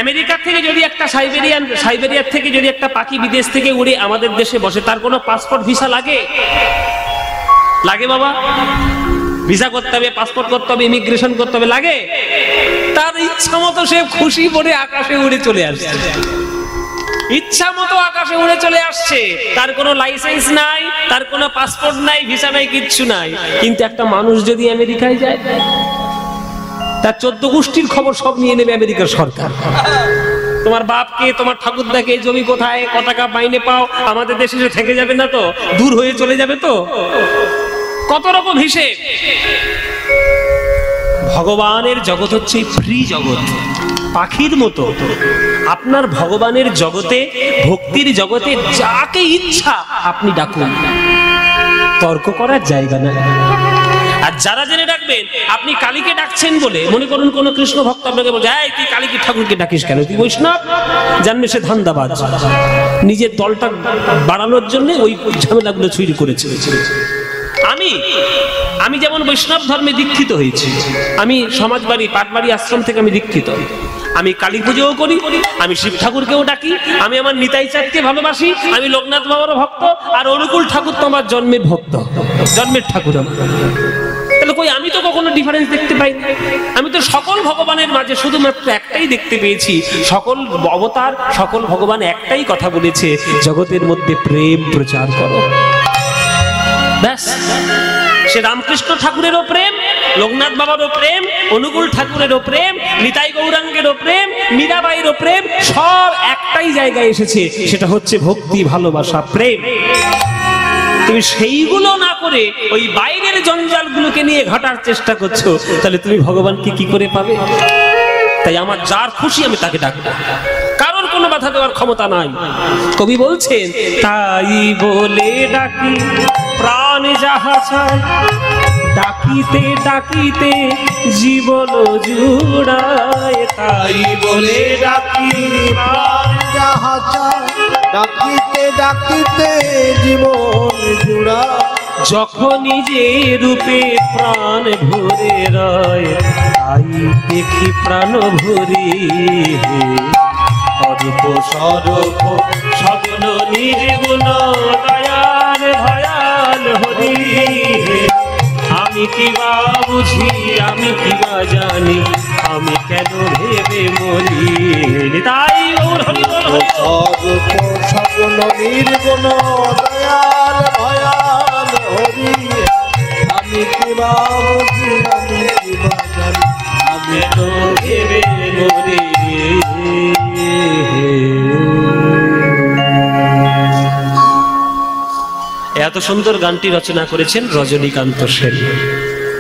আমেরিকা থেকে যদি একটা সাইবেরিয়ার থেকে যদি একটা পাখি বিদেশ থেকে উড়ে আমাদের দেশে বসে, তার কোনো পাসপোর্ট ভিসা লাগে? লাগে বাবা? ভিসা করতে হবে, পাসপোর্ট করতে হবে, ইমিগ্রেশন করতে হবে, লাগে? তার ইচ্ছা মতো সে খুশি পড়ে আকাশে উড়ে চলে আসছে, ইচ্ছা মতো আকাশে উড়ে চলে আসছে। তার কোনো লাইসেন্স নাই, তার কোনো পাসপোর্ট নাই, ভিসা নাই, কিচ্ছু নাই। কিন্তু একটা মানুষ যদি আমেরিকায় যায়, তার 14 গোষ্ঠীর খবর সব নিয়ে নেবে আমেরিকার সরকার। তোমার বাপকে, তোমার ঠাকুরদাকে, জমি কোথায়, কত টাকা মাইনে পাও, আমাদের দেশে থেকে যাবে না তো, দূর হয়ে চলে যাবে তো, কত রকম হিসেব। ভগবানের জগৎ হচ্ছে ফ্রি জগৎ, পাখির মতো। আপনার ভগবানের জগতে, ভক্তির জগতে যাকে ইচ্ছা আপনি ডাকুন, তর্ক করার জায়গা না। আর যারা জেনে ডাকবেন, আপনি কালীকে ডাকছেন বলে, মনে করুন কোন কৃষ্ণ ভক্ত আপনাকে বলছে, এই তুই কালীকে ঠাকুরকে ডাকিস কেন, তুই বৈষ্ণব, জানবে সে ধান্দাবাজ, নিজের দলটা বাড়ানোর জন্য ওই ঝামেলাগুলো ছুরি করেছে। আমি যেমন বৈষ্ণব ধর্মে দীক্ষিত হয়েছি, আমি সমাজবাড়ি পাটবাড়ি আশ্রম থেকে আমি দীক্ষিত। আমি কালী পুজোও করি, আমি শিব ঠাকুরকেও ডাকি, আমি আমার নিতাই চাঁদকে ভালোবাসি, আমি লোকনাথ বাবার ভক্ত, আর অনুকূল ঠাকুর তো আমার জন্মের ভক্ত, জন্মের ঠাকুর। তাহলে কই আমি তো কখনো ডিফারেন্স দেখতে পাই না। আমি তো সকল ভগবানের মাঝে শুধুমাত্র একটাই দেখতে পেয়েছি, সকল অবতার, সকল ভগবান একটাই কথা বলেছে, জগতের মধ্যে প্রেম প্রচার করো, ব্যাস। সে রামকৃষ্ণ ঠাকুরেরও প্রেম, লোকনাথ বাবারও প্রেম, অনুকূল ঠাকুরেরও প্রেম, নিতাই গৌরাঙ্গেরও প্রেম, মীরাবাইয়েরও প্রেম, সব একটাই জায়গায় এসেছে, সেটা হচ্ছে ভক্তি, ভালোবাসা, প্রেম। তুমি সেইগুলো না করে ওই বাইরের জঞ্জালগুলোকে নিয়ে ঘটার চেষ্টা করছো, তাহলে তুমি ভগবানকে কি করে পাবে? তাই আমার যার খুশি আমি তাকে ডাকবো, কারণ কোনো বাধা দেওয়ার ক্ষমতা নাই। কবি বলছেন, তাই বলে ডাকি প্রাণ যাহা চায়, ডাকিতে ডাকিতে জীবন জুড়ায়। তাই বলে ডাকি প্রাণ যাহা চায়, ডাকিতে ডাকিতে জীবন জুড়া, যখনই যে রূপে প্রাণ ভরে রয়, তাই দেখি প্রাণ ভরি অরূপ স্বরূপ সগুণ নির্গুণ দয়াল ভয়াল হরি। আমি কি বা বুঝি, আমি কি বা জানি, আমি কেন ভেবে মরি। তাই গৌর হরি বল হরি স্বরূপ সগুণ নির্গুণ দয়াল ভয়াল হরি। আমি কিবা বুঝি, আমি কিবা জানি, আমি কেন ভেবে মরি। এত সুন্দর গানটি রচনা করেছেন রজনীকান্ত সেন,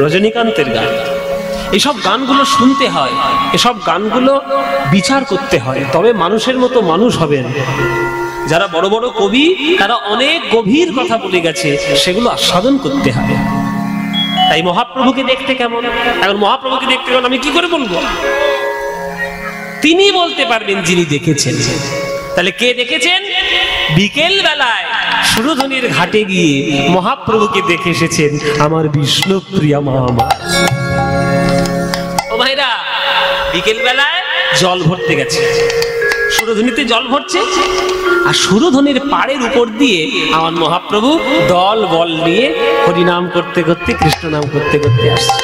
রজনীকান্তের গান। এসব গানগুলো শুনতে হয়, এসব গানগুলো বিচার করতে হয়, তবে মানুষের মতো মানুষ হবেন। যারা বড় বড় কবি তারা অনেক গভীর কথা বলে গেছে, সেগুলো আস্বাদন করতে হবে। তাই মহাপ্রভুকে দেখতে কেমন, এখন মহাপ্রভুকে দেখতে কেমন আমি কি করে বলবো? তিনি বলতে পারবেন যিনি দেখেছেন। তাহলে কে দেখেছেন? বিকেল বেলায় সুরধনির ঘাটে গিয়ে মহাপ্রভুকে দেখে এসেছেন আমার বিষ্ণুপ্রিয়া মা। ও ভাইরা, বিকেল বেলায় জল ভরতে গেছে, সুরধনিতে জল ভরছে, আর সুরধনির পাড়ের উপর দিয়ে আমার মহাপ্রভু দল বল নিয়ে হরিনাম করতে করতে, কৃষ্ণ নাম করতে করতে আসছে।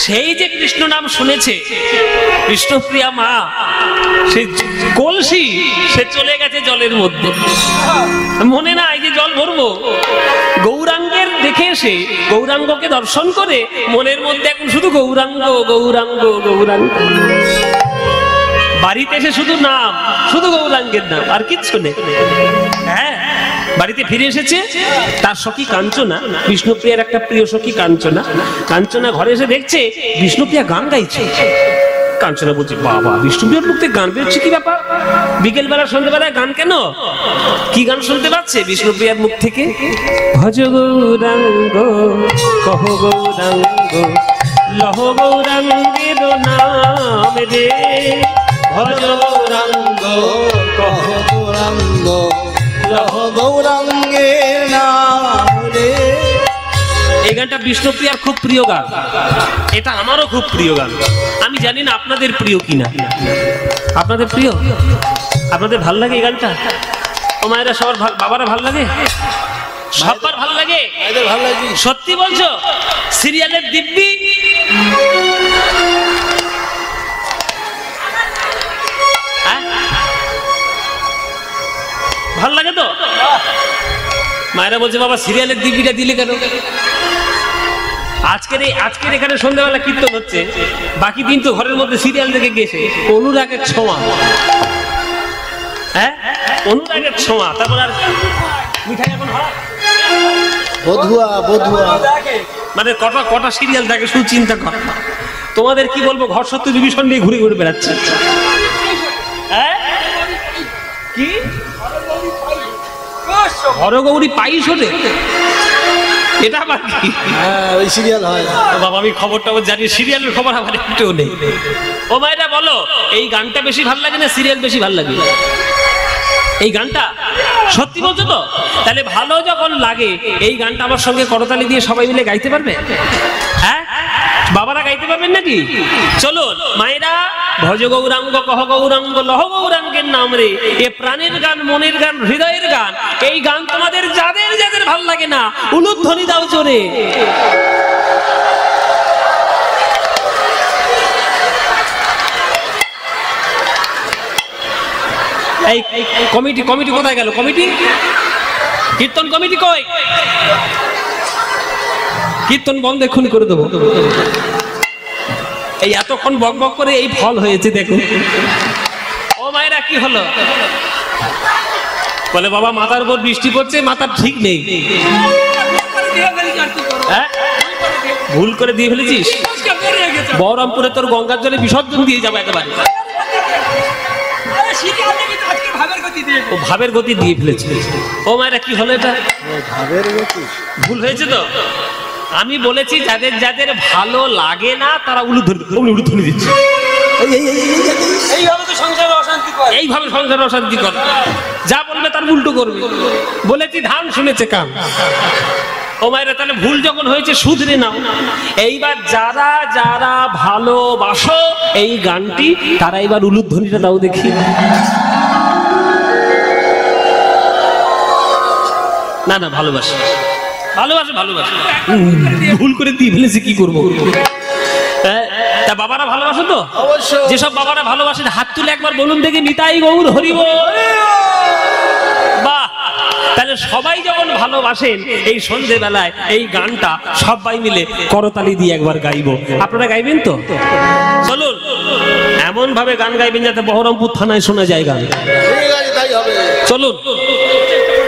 সেই যে কৃষ্ণ নাম শুনেছে বিষ্ণুপ্রিয়া মা, সে কলসি সে চলে গেছে জলের মধ্যে, মনে নাই যে জল ভরবো। গৌরাঙ্গের দেখে এসে, গৌরাঙ্গকে দর্শন করে মনের মধ্যে এখন শুধু গৌরাঙ্গ গৌরাঙ্গ গৌরাঙ্গ। বাড়িতে এসে শুধু নাম, শুধু গৌরাঙ্গের নাম, আর কিচ্ছু নেই। হ্যাঁ, বাড়িতে ফিরে এসেছে, তার সখী কাঞ্চনা, বিষ্ণুপ্রিয়ার একটা প্রিয় সখী কাঞ্চনা, কাঞ্চনা ঘরে এসে দেখছে বিষ্ণুপ্রিয়া গান গাইছে। কাঞ্চনা বলছে, বাবা, বিষ্ণুপ্রিয়ার মুখ থেকে গান বেরোচ্ছে, কি ব্যাপার? বিকেল বেলা সন্ধ্যেবেলায় গান কেন? কি গান শুনতে পাচ্ছে বিষ্ণুপ্রিয়ার মুখ থেকে? ভজ গৌরাঙ্গ কহ গৌরাঙ্গ লহ গৌরাঙ্গের নাম রে, ভজ গৌরাঙ্গ কহ গৌরাঙ্গ লহ গৌরাঙ্গের নাম রে। এই গানটা বিষ্ণুপ্রিয়ার খুব প্রিয় গান, এটা আমারও খুব প্রিয় গান। আমি জানি না আপনাদের প্রিয় কিনা। আপনাদের প্রিয়? আপনাদের ভাল লাগে এই গানটা? ও মায়েরা, সবার বাবারা ভাল লাগে? সবার ভাল লাগে? ভালো লাগে। সত্যি বলছো? সিরিয়ালের দিব্যি ভাল লাগে তো? মায়েরা বলছে, বাবা সিরিয়ালের দিব্যিটা দিলে কেন? আজকের এখানে সন্ধ্যাবেলা কীর্তন হচ্ছে, বাকি দিন তো ঘরের মধ্যে সিরিয়াল দেখে গেছে। অনুরাগের ছোঁয়া, হ্যাঁ, অনুরাগের ছোঁয়া। তারপর আর মিঠাই এখন হয় বধুয়া বধুয়া, মানে কটা কটা সিরিয়াল দেখে, শুধু চিন্তা কর। তোমাদের কি বলবো, ঘর সত্যি বিভীষণ নিয়ে ঘুরে ঘুরে বেড়াচ্ছে। হ্যাঁ, কি হরগৌরী পাইস ওঠে, এটা আবার কি? হ্যাঁ, ওই সিরিয়াল হয়। বাবা, আমি খবরটা জানি, সিরিয়ালের খবর আমার একটুও নেই। ও মায়েরা বলো, এই গানটা বেশি ভালো লাগে না সিরিয়াল বেশি ভালো লাগে? এই গানটা সত্যি বলছো তো? তাহলে ভালো যখন লাগে এই গানটা আমার সঙ্গে করতালি দিয়ে সবাই মিলে গাইতে পারবে? হ্যাঁ, বাবারা গাইতে পারবেন নাকি? চলুন মায়েরা, ভজ গৌরাঙ্গ কহ গৌরাঙ্গ লহ গৌরাঙ্গের নাম রে, এ প্রাণের গান, মনের গান, হৃদয়ের গান। এই গান তোমাদের যাদের যাদের ভাল লাগে না, উলুধ্বনি দাও জোরে। এই কমিটি কমিটি কোথায় গেল? কমিটি, কীর্তন কমিটি কই? কীর্তন বন্ধ এক্ষুনি করে দেবো। এই এতক্ষণ বক বক করে এই ফল হয়েছে, দেখুন। ও মায়েরা, কি হলো? বলে, বাবা মাথার উপর বৃষ্টি পড়ছে, মাথার ঠিক নেই। হ্যাঁ, ভুল করে দিয়ে ফেলেছিস? বহরমপুরে তোর গঙ্গার জলে বিসর্জন দিয়ে যাবো একেবারে। ও ভাবের গতি দিয়ে ফেলেছে। ও মায়েরা, কি হলো এটা? ভাবের গতি ভুল হয়েছে তো? আমি বলেছি যাদের যাদের ভালো লাগে না তারা উলুধ্বনি দিচ্ছে। এইভাবে তো সংসারে অশান্তি করে। এইভাবে সংসারে অশান্তি করে, যা বলবে তার উল্টো করবে। বলেছি ধান শুনেছে কান। ও মায়েরা, তাহলে ভুল যখন হয়েছে শুধরে নাও। এইবার যারা যারা ভালোবাসো এই গানটি, তারা এবার উলুধ্বনিটা দাও দেখি। না না, ভালোবাসে ভালোবাসে ভালোবাসে, ভুল করে দিয়ে ফেলেছি, কি করবো? তা বাবারা ভালোবাসো তো? অবশ্যই। যেসব বাবারা ভালোবাসেন হাত তুলে একবার বলুন দেখি, নিতাই গৌর হরি বল। বাহ! তাহলে সবাই যখন ভালোবাসেন এই সন্ধ্যেবেলায় এই গানটা সবাই মিলে করতালি দিয়ে একবার গাইবো। আপনারা গাইবেন তো? চলুন এমন ভাবে গান গাইবেন যাতে বহরমপুর থানায় শোনা যায় গান। ঠিক আছে, তাই হবে। চলুন।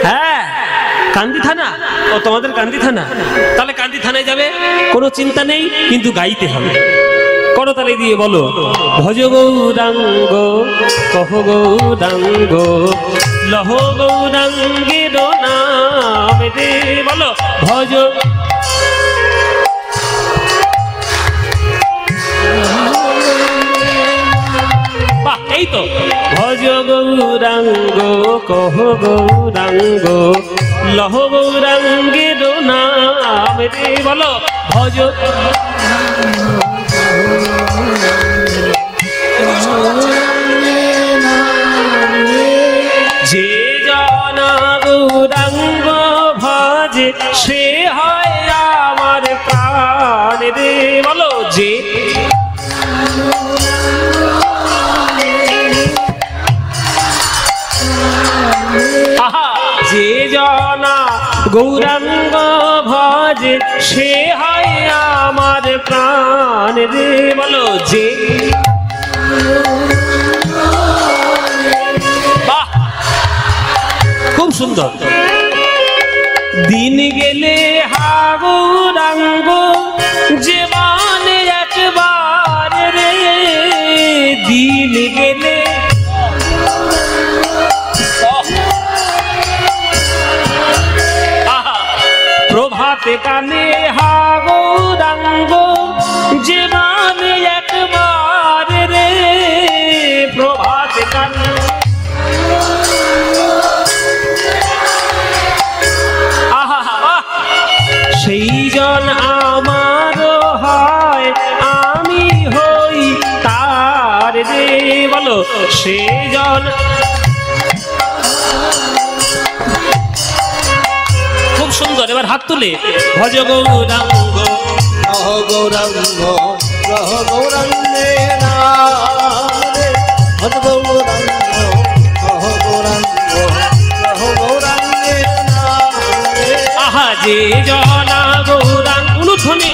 হ্যাঁ, কান্দি থানা? ও তোমাদের কান্দি থানা? তাহলে কান্দি থানায় যাবে, কোনো চিন্তা নেই, কিন্তু গাইতে হবে। করতালি দিয়ে বলো, ভজ গৌরাঙ্গ কহ গৌরাঙ্গ লহ গৌরাঙ্গের নাম রে। বলো ভজ, বাহ, এই তো। ভজ গৌরাঙ্গ কহ গৌরাঙ্গ লহ গৌরাঙ্গের নাম রে। বলো ভজ, যে জানা গৌরাঙ্গ ভজে সে হয় আমার প্রাণ রে। বলো যে, আহা, যে জানা গৌরাঙ্গ ভজে সে হয় আমার প্রাণ রে। বলো যে, বাহ, খুব সুন্দর। দিন গেলে হা গৌরাঙ্গ যে মানে একবার রে, দিন গেলে প্রভাতে কানে হা গৌরাঙ্গ যে মানে একবার রে, প্রভাতে কানে। সেই জন আমার হয় আমি হই তার রে। বলো সেই জন, খুব সুন্দর। এবার হাত তুলে ভজ গৌরাঙ্গ কহ গৌরাঙ্গ কহ গৌরাঙ্গে নাম রে। ভজ গৌরাঙ্গ কহ গৌরাঙ্গ কহ গৌরাঙ্গে নাম রে। আহা, যে জনা গৌরাঙ্গ, উলুধ্বনি।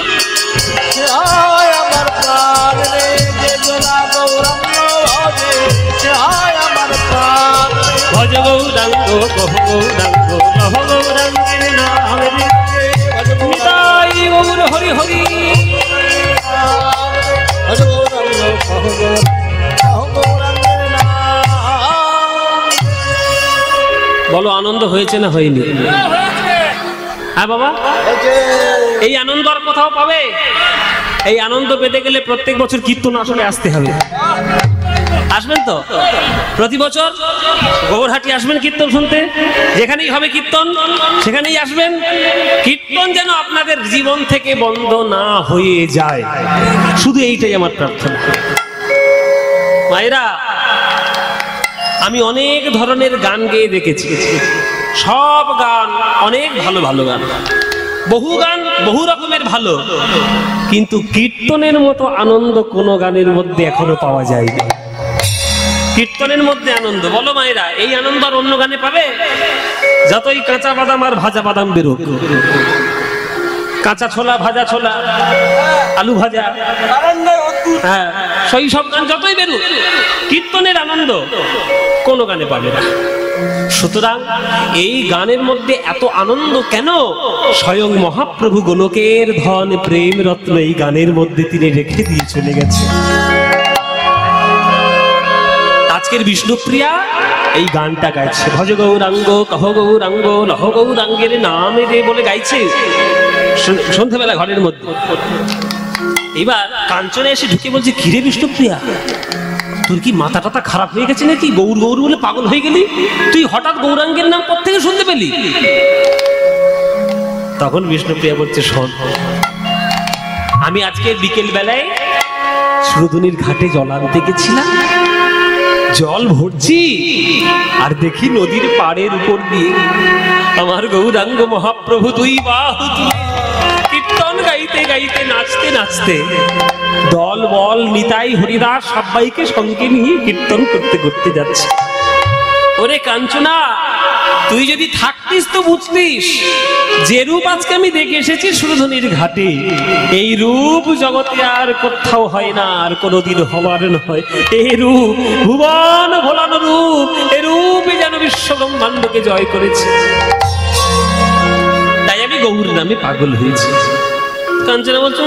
সে হয় আমার প্রাণ রে, যে জনা গৌরাঙ্গ ভজে সে হয় আমার প্রাণ রে। ভজ গৌরাঙ্গ কহ গৌরাঙ্গ লহ গৌরাঙ্গের নাম রে। নিতাই গৌর হরি হরি। ভজ গৌরাঙ্গ কহ গৌরাঙ্গের নাম। বলো আনন্দ হয়েছে না হয়নি? হ্যাঁ বাবা, এই আনন্দ আর কোথাও পাবে? এই আনন্দ পেতে গেলে প্রত্যেক বছর কীর্তন আসলে আসতে হবে। আসবেন তো? প্রতি বছর গোবরহাটি আসবেন কীর্তন শুনতে। যেখানেই হবে কীর্তন সেখানেই আসবেন। কীর্তন যেন আপনাদের জীবন থেকে বন্ধ না হয়ে যায়, শুধু এইটাই আমার প্রার্থনা। মায়েরা, আমি অনেক ধরনের গান গেয়ে দেখেছি। সব গান অনেক ভালো ভালো গান, বহু গান বহু রকমের ভালো, কিন্তু কীর্তনের মতো আনন্দ কোনো গানের মধ্যে এখনো পাওয়া যায়নি। কীর্তনের মধ্যে আনন্দ, বলো মায়েরা, এই আনন্দ আর অন্য গানে পাবে? যতই কাঁচা বাদাম আর ভাজা বাদাম বেরোক, কাঁচা ছোলা, ভাজা ছোলা, আলু ভাজা, হ্যাঁ, সেই সব গান যতই বেরোক, কীর্তনের আনন্দ কোনো গানে পাবে না। সুতরাং এই গানের মধ্যে এত আনন্দ কেন? স্বয়ং মহাপ্রভু গোলকের ধন প্রেম রত্ন এই গানের মধ্যে তিনি রেখে দিয়ে চলে গেছে। আজকের বিষ্ণুপ্রিয়া এই গানটা গাইছে, ভজ গৌরাঙ্গ কহ গৌরাঙ্গ লহ গৌরাঙ্গের নাম রে বলে গাইছে সন্ধ্যাবেলা ঘরের মধ্যে। এবার কাঞ্চনে এসে ঢুকে বলছে, কিরে বিষ্ণুপ্রিয়া, তোর কি মাথা টাথা খারাপ হয়ে গেছে নাকি? গৌর গৌর বলে পাগল হয়ে গেলি? তুই হঠাৎ গৌরাঙ্গের নাম কোত্থেকে শুনতে পেলি? তখন বিষ্ণুপ্রিয়া বলছে, শোন, আমি আজকে বিকেল বেলায় সুরধুনির ঘাটে জল আনতে গেছিলাম, জল ভরছি আর দেখি নদীর পাড়ের উপর দিয়ে আমার গৌরাঙ্গ মহাপ্রভু দুই বাহু তুলে কীর্তন গাইতে গাইতে নাচতে নাচতে দল বল নিতাই হরিদাস সবাইকে সঙ্গে নিয়ে কীর্তন করতে করতে যাচ্ছে। ওরে কাঞ্চনা, তুই যদি থাকতিস তো বুঝতিস যে রূপ আজকে আমি দেখে এসেছি সুরধুনির ঘাটে, এই রূপ জগতে আর কোথাও হয় না, আর কোনোদিন হবার নয়। এই রূপ ভুবন ভোলানো রূপ, এই রূপে যেন বিশ্ব ব্রহ্মাণ্ডকে জয় করেছে। তাই আমি গৌর নামে পাগল হয়েছি। কাঞ্চনা বলছো,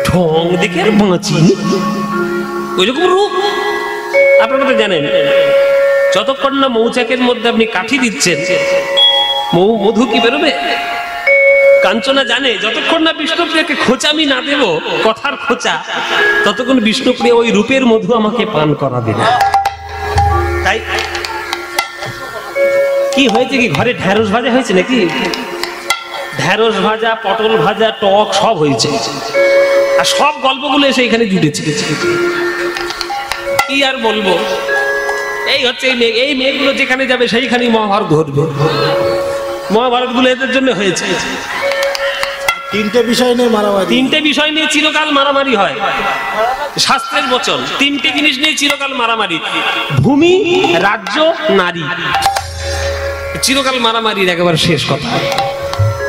ঢং দেখে আর বাঁচি ওইরকম রূপ। আপনারা তো জানেন, যতক্ষণ না মৌচাকের মধ্যে আপনি কাঠি দিচ্ছেন মধু কি বেরোবে? কাঞ্চনা জানে যতক্ষণ না বিষ্ণুপ্রিয়াকে খোঁচা আমি না দেব, কথার খোঁচা, ততক্ষণ বিষ্ণুপ্রিয়া ওই রূপের মধু আমাকে পান করাবে না। তাই কি হয়েছে, কি ঘরে ঢেঁড়স ভাজা হয়েছে নাকি? ঢেঁড়স ভাজা, পটল ভাজা, টক সব হয়েছে, আর সব গল্পগুলো এসে এখানে জুটেছে। কি আর বলবো, এই হচ্ছে এই মেঘ, এই মেঘগুলো যেখানে যাবে সেইখানেই মহাভারত ঘটবে। মহাভারত গুলো এদের জন্য হয়েছে। তিনটে বিষয় নিয়ে মারামারি, তিনটে বিষয় নিয়ে চিরকাল মারামারি হয়, শাস্ত্রের বচন। তিনটে জিনিস নিয়ে চিরকাল মারামারি: ভূমি, রাজ্য, নারী। চিরকাল মারামারির একেবারে শেষ কথা।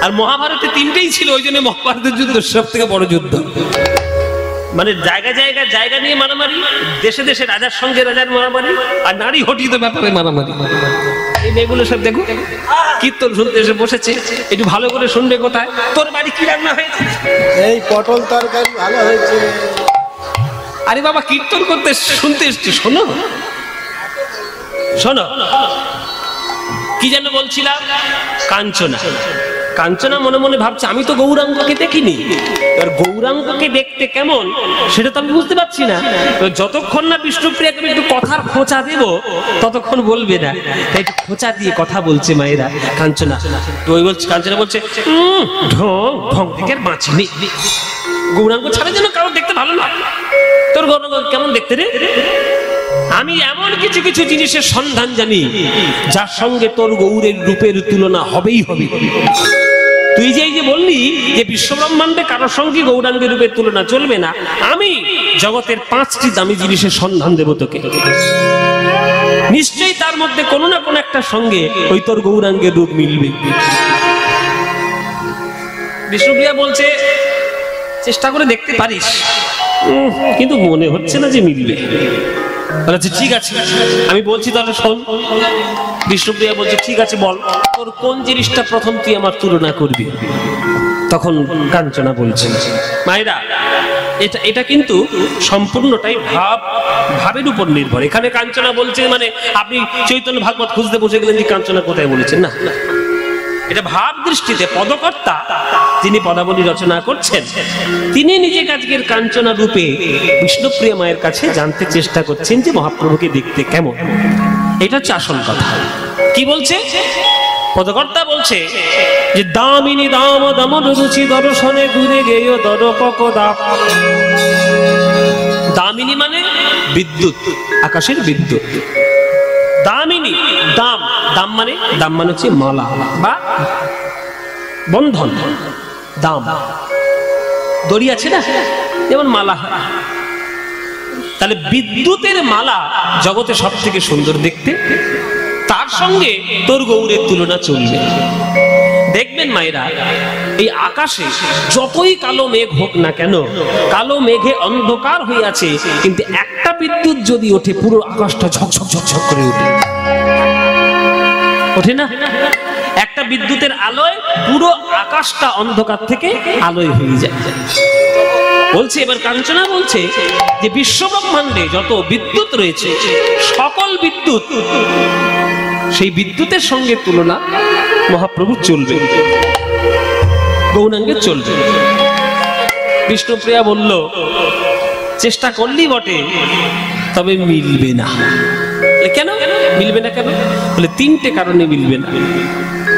আর মহাভারতে তিনটেই ছিল, ওই জন্য মহাভারতের যুদ্ধ সব থেকে বড় যুদ্ধ। মানে জায়গা জায়গা জায়গা নিয়ে মারামারি, দেশে দেশে রাজার সঙ্গে রাজার মারামারি, আর নারী হঠিত ব্যাপারে মারামারি। এই মেয়েগুলো সব দেখো কীর্তন শুনতে এসে বসেছে, একটু ভালো করে শুনবে। কোথায় তোর বাড়ি কি রান্না হয়েছে? এই পটল তরকারি ভালো হয়েছে। আরে বাবা, কীর্তন করতে শুনতে এসছি, শোনো শোনো। কি যেন বলছিলাম? কাঞ্চনা। কাঞ্চনা মনে মনে ভাবছে, আমি তো গৌরাঙ্গকে দেখিনি, এবার গৌরাঙ্গকে দেখতে কেমন সেটা তো আমি বুঝতে পারছি না। যতক্ষণ না বিষ্ণুপ্রিয়াকে একটু কথার খোঁচা দেব ততক্ষণ বলবে না। তাই একটু খোঁচা দিয়ে কথা বলছে মায়েরা। কাঞ্চনা তো ওই বলছে, কাঞ্চনা বলছে, ঢং ঢং থেকে আর বাঁচিনি। গৌরাঙ্গ ছাড়া যেন কারো দেখতে ভালো না। তোর গৌরাঙ্গ কেমন দেখতে রে? আমি এমন কিছু কিছু জিনিসের সন্ধান জানি যার সঙ্গে তোর গৌরের রূপের তুলনা হবেই হবে। তুই যে এই যে বললি যে বিশ্বব্রহ্মাণ্ডে কারোর সঙ্গে গৌরাঙ্গের রূপের তুলনা চলবে না, আমি জগতের 5টি দামি জিনিসের সন্ধান দেব তোকে। নিশ্চয়ই তার মধ্যে কোনো না কোনো একটা সঙ্গে ওই তোর গৌরাঙ্গের রূপ মিলবে। বিষ্ণুপ্রিয়া বলছে, চেষ্টা করে দেখতে পারিস, কিন্তু মনে হচ্ছে না যে মিলবে। বলছে ঠিক আছে, আমি বলছি তাহলে শোন। বিষ্ণুপ্রিয়া বলছে, ঠিক আছে বল, তোর কোন জিনিসটা প্রথম তুই আমার তুলনা করবি? তখন কাঞ্চনা বলছে, মায়েরা, এটা কিন্তু সম্পূর্ণটাই ভাবের উপর নির্ভর। এখানে কাঞ্চনা বলছে মানে আপনি চৈতন্য ভাগবত খুঁজতে বসে গেলেন যে কাঞ্চনা কোথায় বলেছেন, না, এটা ভাব দৃষ্টিতে পদকর্তা যিনি পদাবলী রচনা করছেন তিনি নিজেকে আজকের কাঞ্চনা রূপে বিষ্ণুপ্রিয়া মায়ের কাছে জানতে চেষ্টা করছেন যে মহাপ্রভুকে দেখতে কেমন। এটা হচ্ছে আসল কথা। কি বলছে পদকর্তা? বলছে যে দামিনী দাম দমন রুচি দর্শনে ঘুরে গেয় দরপক দাপ। দামিনী মানে বিদ্যুৎ, আকাশের বিদ্যুৎ। দামিনী, দাম, দাম মানে হচ্ছে মালা বা বন্ধন। দাম দড়ি আছে না, যেমন মালা। তাহলে বিদ্যুতের মালা জগতে সব থেকে সুন্দর দেখতে, তার সঙ্গে তোর গৌরের তুলনা চলবে। দেখবেন মায়েরা, এই আকাশে যতই কালো মেঘ হোক না কেন, কালো মেঘে অন্ধকার হয়ে আছে, কিন্তু একটা বিদ্যুৎ যদি ওঠে পুরো আকাশটা ঝকঝক ঝকঝক করে ওঠে না? একটা বিদ্যুতের আলোয় পুরো আকাশটা অন্ধকার থেকে আলোয় হয়ে যায়। বলছে এবার কাঞ্চনা বলছে যে বিশ্বব্রহ্মাণ্ডে যত বিদ্যুৎ রয়েছে, সকল বিদ্যুৎ, সেই বিদ্যুতের সঙ্গে তুলনা মহাপ্রভু চলবে, গৌরাঙ্গে চলবে। বিষ্ণুপ্রিয়া বলল, চেষ্টা করলেই বটে, তবে মিলবে না। কেন মিলবে না? কেন বলে তিনটে কারণে মিলবে না।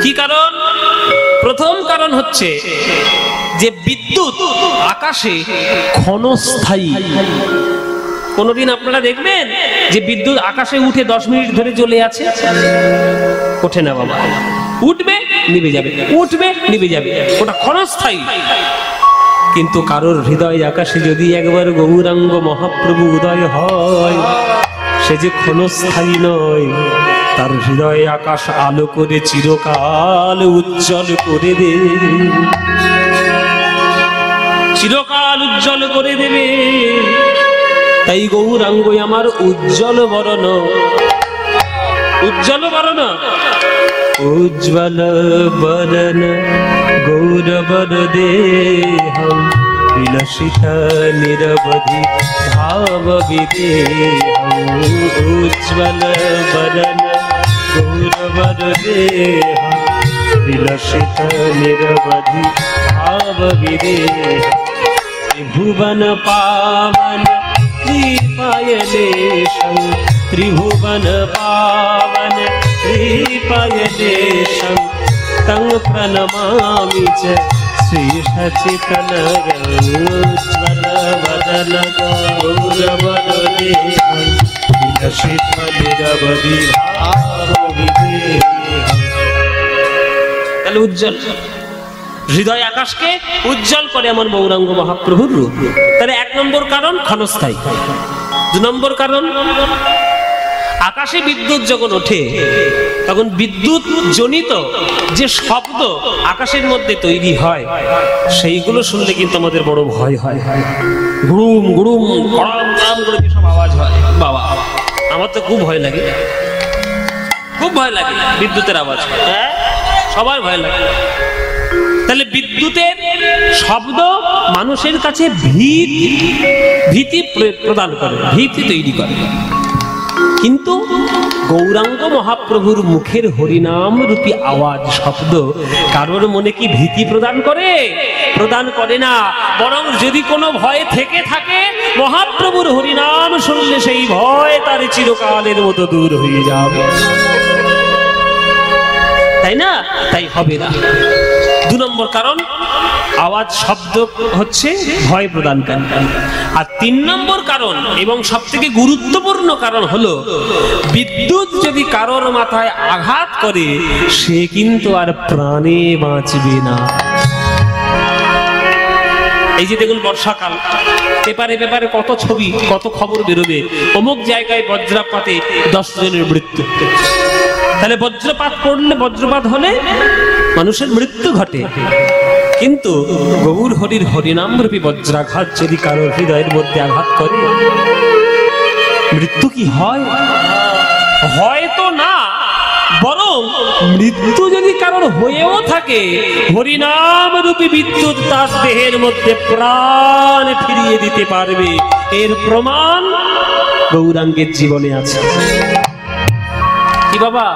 কি কারণ? প্রথম কারণ হচ্ছে যে বিদ্যুৎ আকাশে ক্ষণস্থায়ী। কোনদিন আপনারা দেখবেন যে বিদ্যুৎ আকাশে উঠে 10 মিনিট ধরে জ্বলে আছে? ওঠে না বাবা। উঠবে নিভে যাবে, উঠবে নিভে যাবে, ওটা ক্ষণস্থায়ী। কিন্তু কারোর হৃদয় আকাশে যদি একবার গৌরাঙ্গ মহাপ্রভু উদয় হয়, সে যে ক্ষণস্থায়ী নয়, তার হৃদয় আকাশ আলো করে চিরকাল উজ্জ্বল করে দেবে, চিরকাল উজ্জ্বল করে দেবে। তাই গৌরাঙ্গ আমার উজ্জ্বল বরণ, উজ্জ্বল বরণ, উজ্জ্বল বরণ গৌরবর দেহম বিলসিত নিরবধি ভাব বিদেহম। উজ্জ্বল বরণ গৌরবর দেহম বিলসিত নিরবধি ভাব বিদেহম। ত্রিভুবন পাवन त्रिपायलेशं, त्रिभुवन पावन त्रिपायलेशं, तं प्रणमामि च श्रीशचितनगं। उज्ज्वल वदन गौरवर देहं विलसित निरवधि भाव विदेहं। তাহলে উজ্জ্বল হৃদয় আকাশকে উজ্জ্বল করে আমার গৌরাঙ্গ মহাপ্রভুর রূপ। তাহলে 1 নম্বর কারণ ক্ষণস্থায়ী। 2 নম্বর কারণ, আকাশে বিদ্যুৎ যখন ওঠে তখন বিদ্যুৎ জনিত যে শব্দ আকাশের মধ্যে তৈরি হয়, সেইগুলো শুনলে কিন্তু আমাদের বড় ভয় হয়। গুড়ুম গুড়ুম গড়াম গড়াম করে সব আওয়াজ হয়। বাবা, আমার তো খুব ভয় লাগে, খুব ভয় লাগে বিদ্যুতের আওয়াজ। হ্যাঁ, সবার ভয় লাগে। তাহলে বিদ্যুতের শব্দ মানুষের কাছে ভীতি প্রদান করে, ভীতি তৈরি করে। কিন্তু গৌরাঙ্গ মহাপ্রভুর মুখের হরিনাম রূপী আওয়াজ শব্দ কারোর মনে কি ভীতি প্রদান করে? প্রদান করে না। বরং যদি কোনো ভয় থেকে থাকে, মহাপ্রভুর হরিনাম শুনলে সেই ভয় তার চিরকালের মতো দূর হয়ে যাবে, তাই না? তাই হবে না। 2 নম্বর কারণ, আওয়াজ শব্দ হচ্ছে ভয় প্রদানকারী। আর 3 নম্বর কারণ এবং সবথেকে গুরুত্বপূর্ণ কারণ হলো, বিদ্যুৎ যদি কারোর মাথায় আঘাত করে, সে কিন্তু আর প্রাণে বাঁচবে না। এই যে দেখুন বর্ষাকাল, পেপারে পেপারে কত ছবি, কত খবর বেরোবে, অমুক জায়গায় বজ্রপাতে 10 জনের মৃত্যু। তাহলে বজ্রপাত পড়লে, বজ্রপাত হলে মানুষের মৃত্যু ঘটে। কিন্তু গৌর হরির হরিনাম রূপী বজ্রাঘাত যদি কারোর হৃদয়ের মধ্যে আঘাত করে, মৃত্যু কি হয়? হয়তো না, বরং মৃত্যু যদি কারোর হয়েও থাকে, হরিনাম রূপী বিদ্যুৎ তার দেহের মধ্যে প্রাণ ফিরিয়ে দিতে পারবে। এর প্রমাণ গৌরাঙ্গের জীবনে আছে। কি বাবা,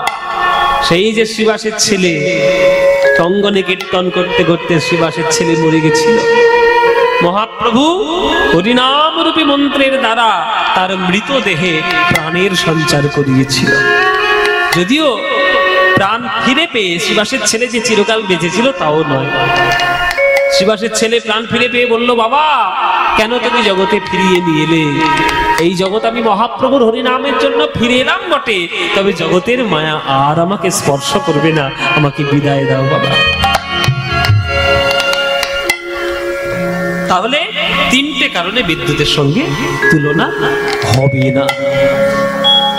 সেই যে শ্রীবাসের ছেলে অঙ্গনে কীর্তন করতে করতে শ্রীবাসের ছেলে মরে গেছিল, মহাপ্রভু হরিনাম রূপী মন্ত্রের দ্বারা তার মৃতদেহে প্রাণের সঞ্চার করিয়েছিল। যদিও প্রাণ ফিরে পেয়ে শ্রীবাসের ছেলে যে চিরকাল বেঁচেছিল তাও নয়। শ্রীবাসের ছেলে প্রাণ ফিরে পেয়ে বলল, বাবা কেন তুমি জগতে ফিরিয়ে নিয়ে এলে? এই জগৎ আমি মহাপ্রভুর হরিনামের জন্য ফিরে এলাম বটে, তবে জগতের মায়া আর আমাকে স্পর্শ করবে না, আমাকে বিদায় দাও বাবা। তাহলে 3টে কারণে বিদ্যুতের সঙ্গে তুলনা হবে না।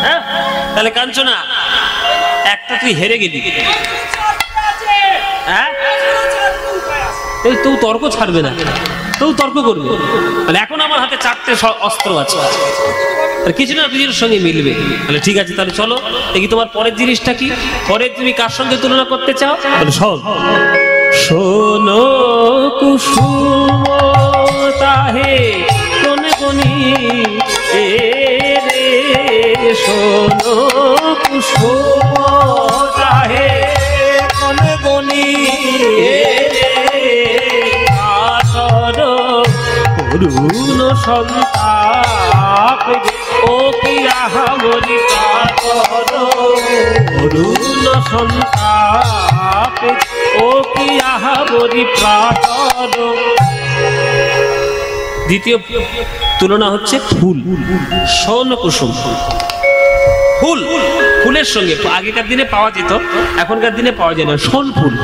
হ্যাঁ, তাহলে কাঞ্চনা, একটা তুই হেরে গেলি। হ্যাঁ, তো তর্ক ছাড়বে না, তো তর্ক করবে। তাহলে এখন আমার হাতে 4টে অস্ত্র আছে, কিছু না কিছুর সঙ্গে মিলবে। তাহলে ঠিক আছে, তাহলে চলো দেখি তোমার পরের জিনিসটা কি। পরে তুমি কার সঙ্গে তুলনা করতে চাও? শোন, শোনো কুসুম তাহে কোন গনি এ রে, শোনো কুসুম তাহে কোন গনি এ রে, কাতর করুণ সন্তান ও পিয়া বলি অরুণ সন্তাপ ও পিয়া বলি প্রাতর। দ্বিতীয় তুলনা হচ্ছে ফুল, সোন কুসুম। ফুল, ফুলের সঙ্গে আগেকার দিনে পাওয়া যেত, এখনকার দিনে পাওয়া যায় না। সোন ফুল,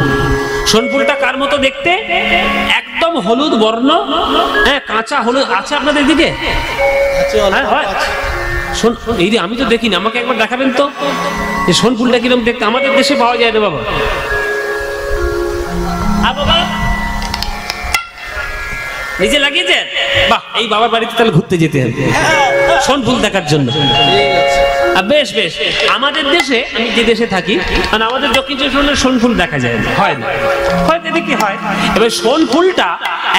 সোন ফুলটা কার মতো দেখতে? একদম হলুদ বর্ণ, হ্যাঁ কাঁচা হলুদ। আছে আপনাদের দিকে? হ্যাঁ হয়। এই যে আমি তো দেখিনি, আমাকে একবার দেখাবেন তো যে সোন ফুলটা কিরকম দেখতে। আমাদের দেশে পাওয়া যায় না বাবা। বাবা নিজে লাগিয়েছেন? বাহ, এই বাবার বাড়িতে তাহলে ঘুরতে যেতে হবে সোন ফুল দেখার জন্য। বেশ বেশ। আমাদের দেশে, আমি যে দেশে থাকি, মানে আমাদের দক্ষিণ চব্বিশ পরগনায় সোন ফুল দেখা যায় না, হয় না, হয়তো দেখি হয়। এবার সোন ফুলটা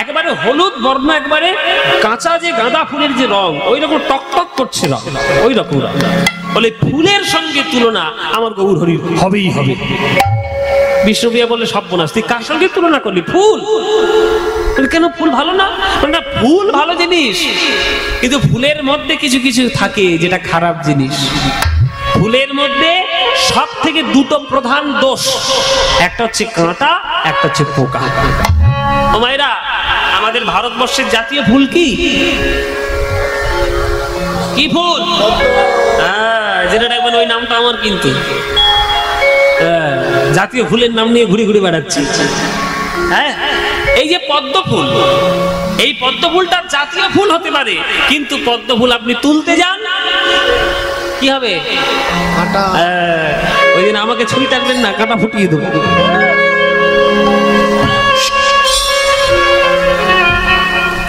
একেবারে হলুদ বর্ণ, একবারে কাঁচা যে গাঁদা ফুলের যে রং, ওই রকম টক টক করছে রং, ওই রকম রং। বলে ফুলের সঙ্গে তুলনা আমার গৌর হরির হবেই হবে। বিষ্ণুপ্রিয়া বললে সর্বনাশ, তুই কার সঙ্গে তুলনা করলি? ফুল। কেন ফুল ভালো না? না, ফুল ভালো জিনিস, কিন্তু ফুলের মধ্যে কিছু কিছু থাকে যেটা খারাপ জিনিস। ফুলের মধ্যে সব থেকে দুটো প্রধান দোষ, একটা হচ্ছে কাঁটা, একটা হচ্ছে পোকা। ও মায়েরা, আমাদের ভারতবর্ষের জাতীয় ফুল কি? কি ফুল? হ্যাঁ, যেটা দেখবেন ওই নামটা আমার, কিন্তু জাতীয় ফুলের নাম নিয়ে ঘুরে ঘুরে বেড়াচ্ছি। হ্যাঁ, এই যে পদ্ম ফুল, এই পদ্ম ফুলটা জাতীয় ফুল হতে পারে, কিন্তু পদ্ম ফুল আপনি তুলতে যান, কি হবে? ওই দিন আমাকে ছুরি টানবেন না, কাঁটা ফুটিয়ে দেবো।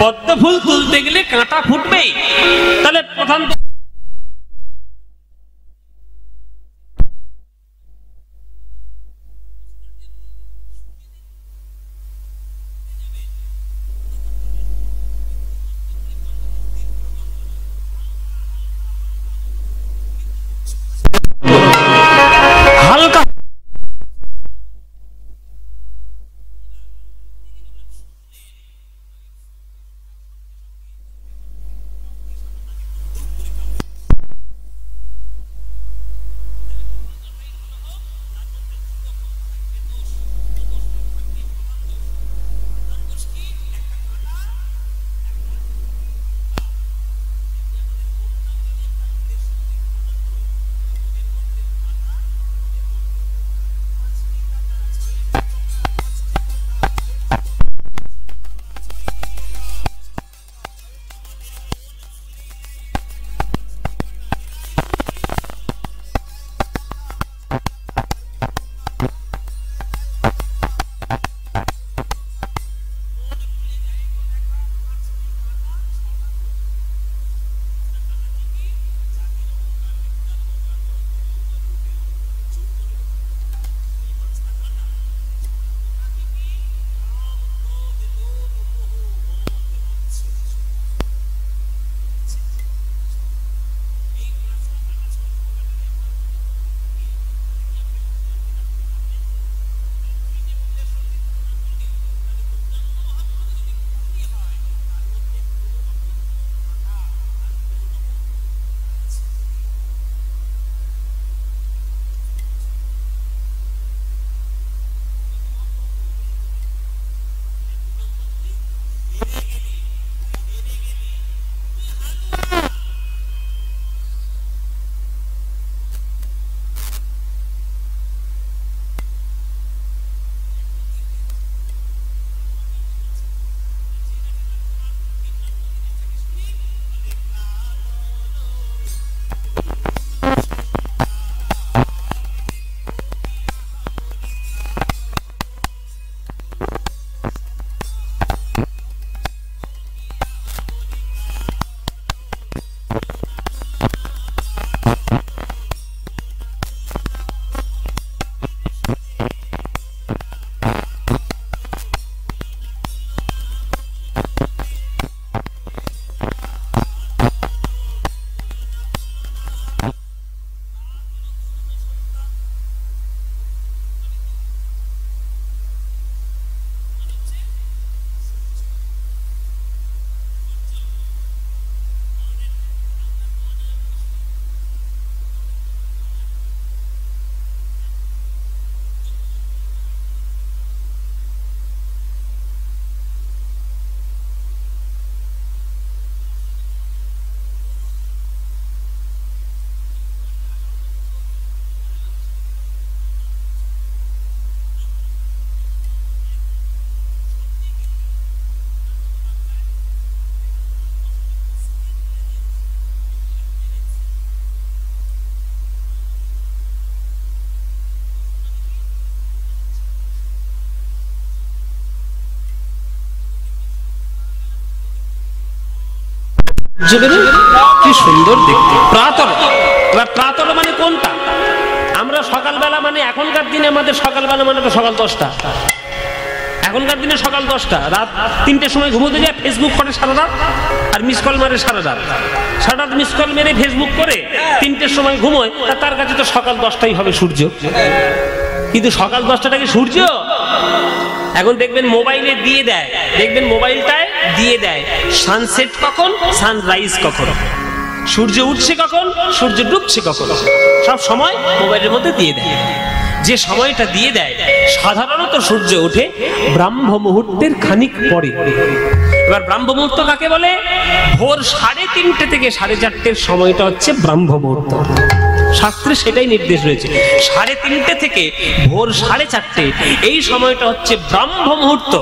পদ্ম ফুল তুলতে গেলে কাঁটা ফুটবেই। তাহলে প্রধান হালকা কি সুন্দর দেখতে প্রাতর। এবার প্রাতর মানে কোনটা? আমরা সকালবেলা মানে এখনকার দিনে আমাদের সকালবেলা মানে তো সকাল 10টা, এখনকার দিনে সকাল 10টা, রাত 3টের সময় ঘুমোতে যায়, ফেসবুক করে সারা রাত আর মিস কল মারে সারা রাত, সারা রাত মিস কল মেরে ফেসবুক করে 3টের সময় ঘুমোয়, তার কাছে তো সকাল 10টাই হবে সূর্য। কিন্তু সকাল 10টাটা কি সূর্য? এখন দেখবেন মোবাইলে দিয়ে দেয়, দেখবেন মোবাইলটায় দিয়ে দেয় সানসেট কখন, সানরাইজ কখন, সূর্য উঠছে কখন, সূর্য ডুবছে কখন, সব সময় মোবাইলের মধ্যে দিয়ে দেয়। যে সময়টা দিয়ে দেয় সাধারণত সূর্য ওঠে ব্রাহ্ম মুহূর্তের খানিক পরে। এবার ব্রাহ্ম মুহূর্ত কাকে বলে? ভোর 3:30 থেকে 4:30 সময়টা হচ্ছে ব্রাহ্ম মুহূর্ত। শাস্ত্রে সেটাই নির্দেশ রয়েছে, 3:30 থেকে ভোর 4:30 এই সময়টা হচ্ছে ব্রাহ্ম মুহূর্ত।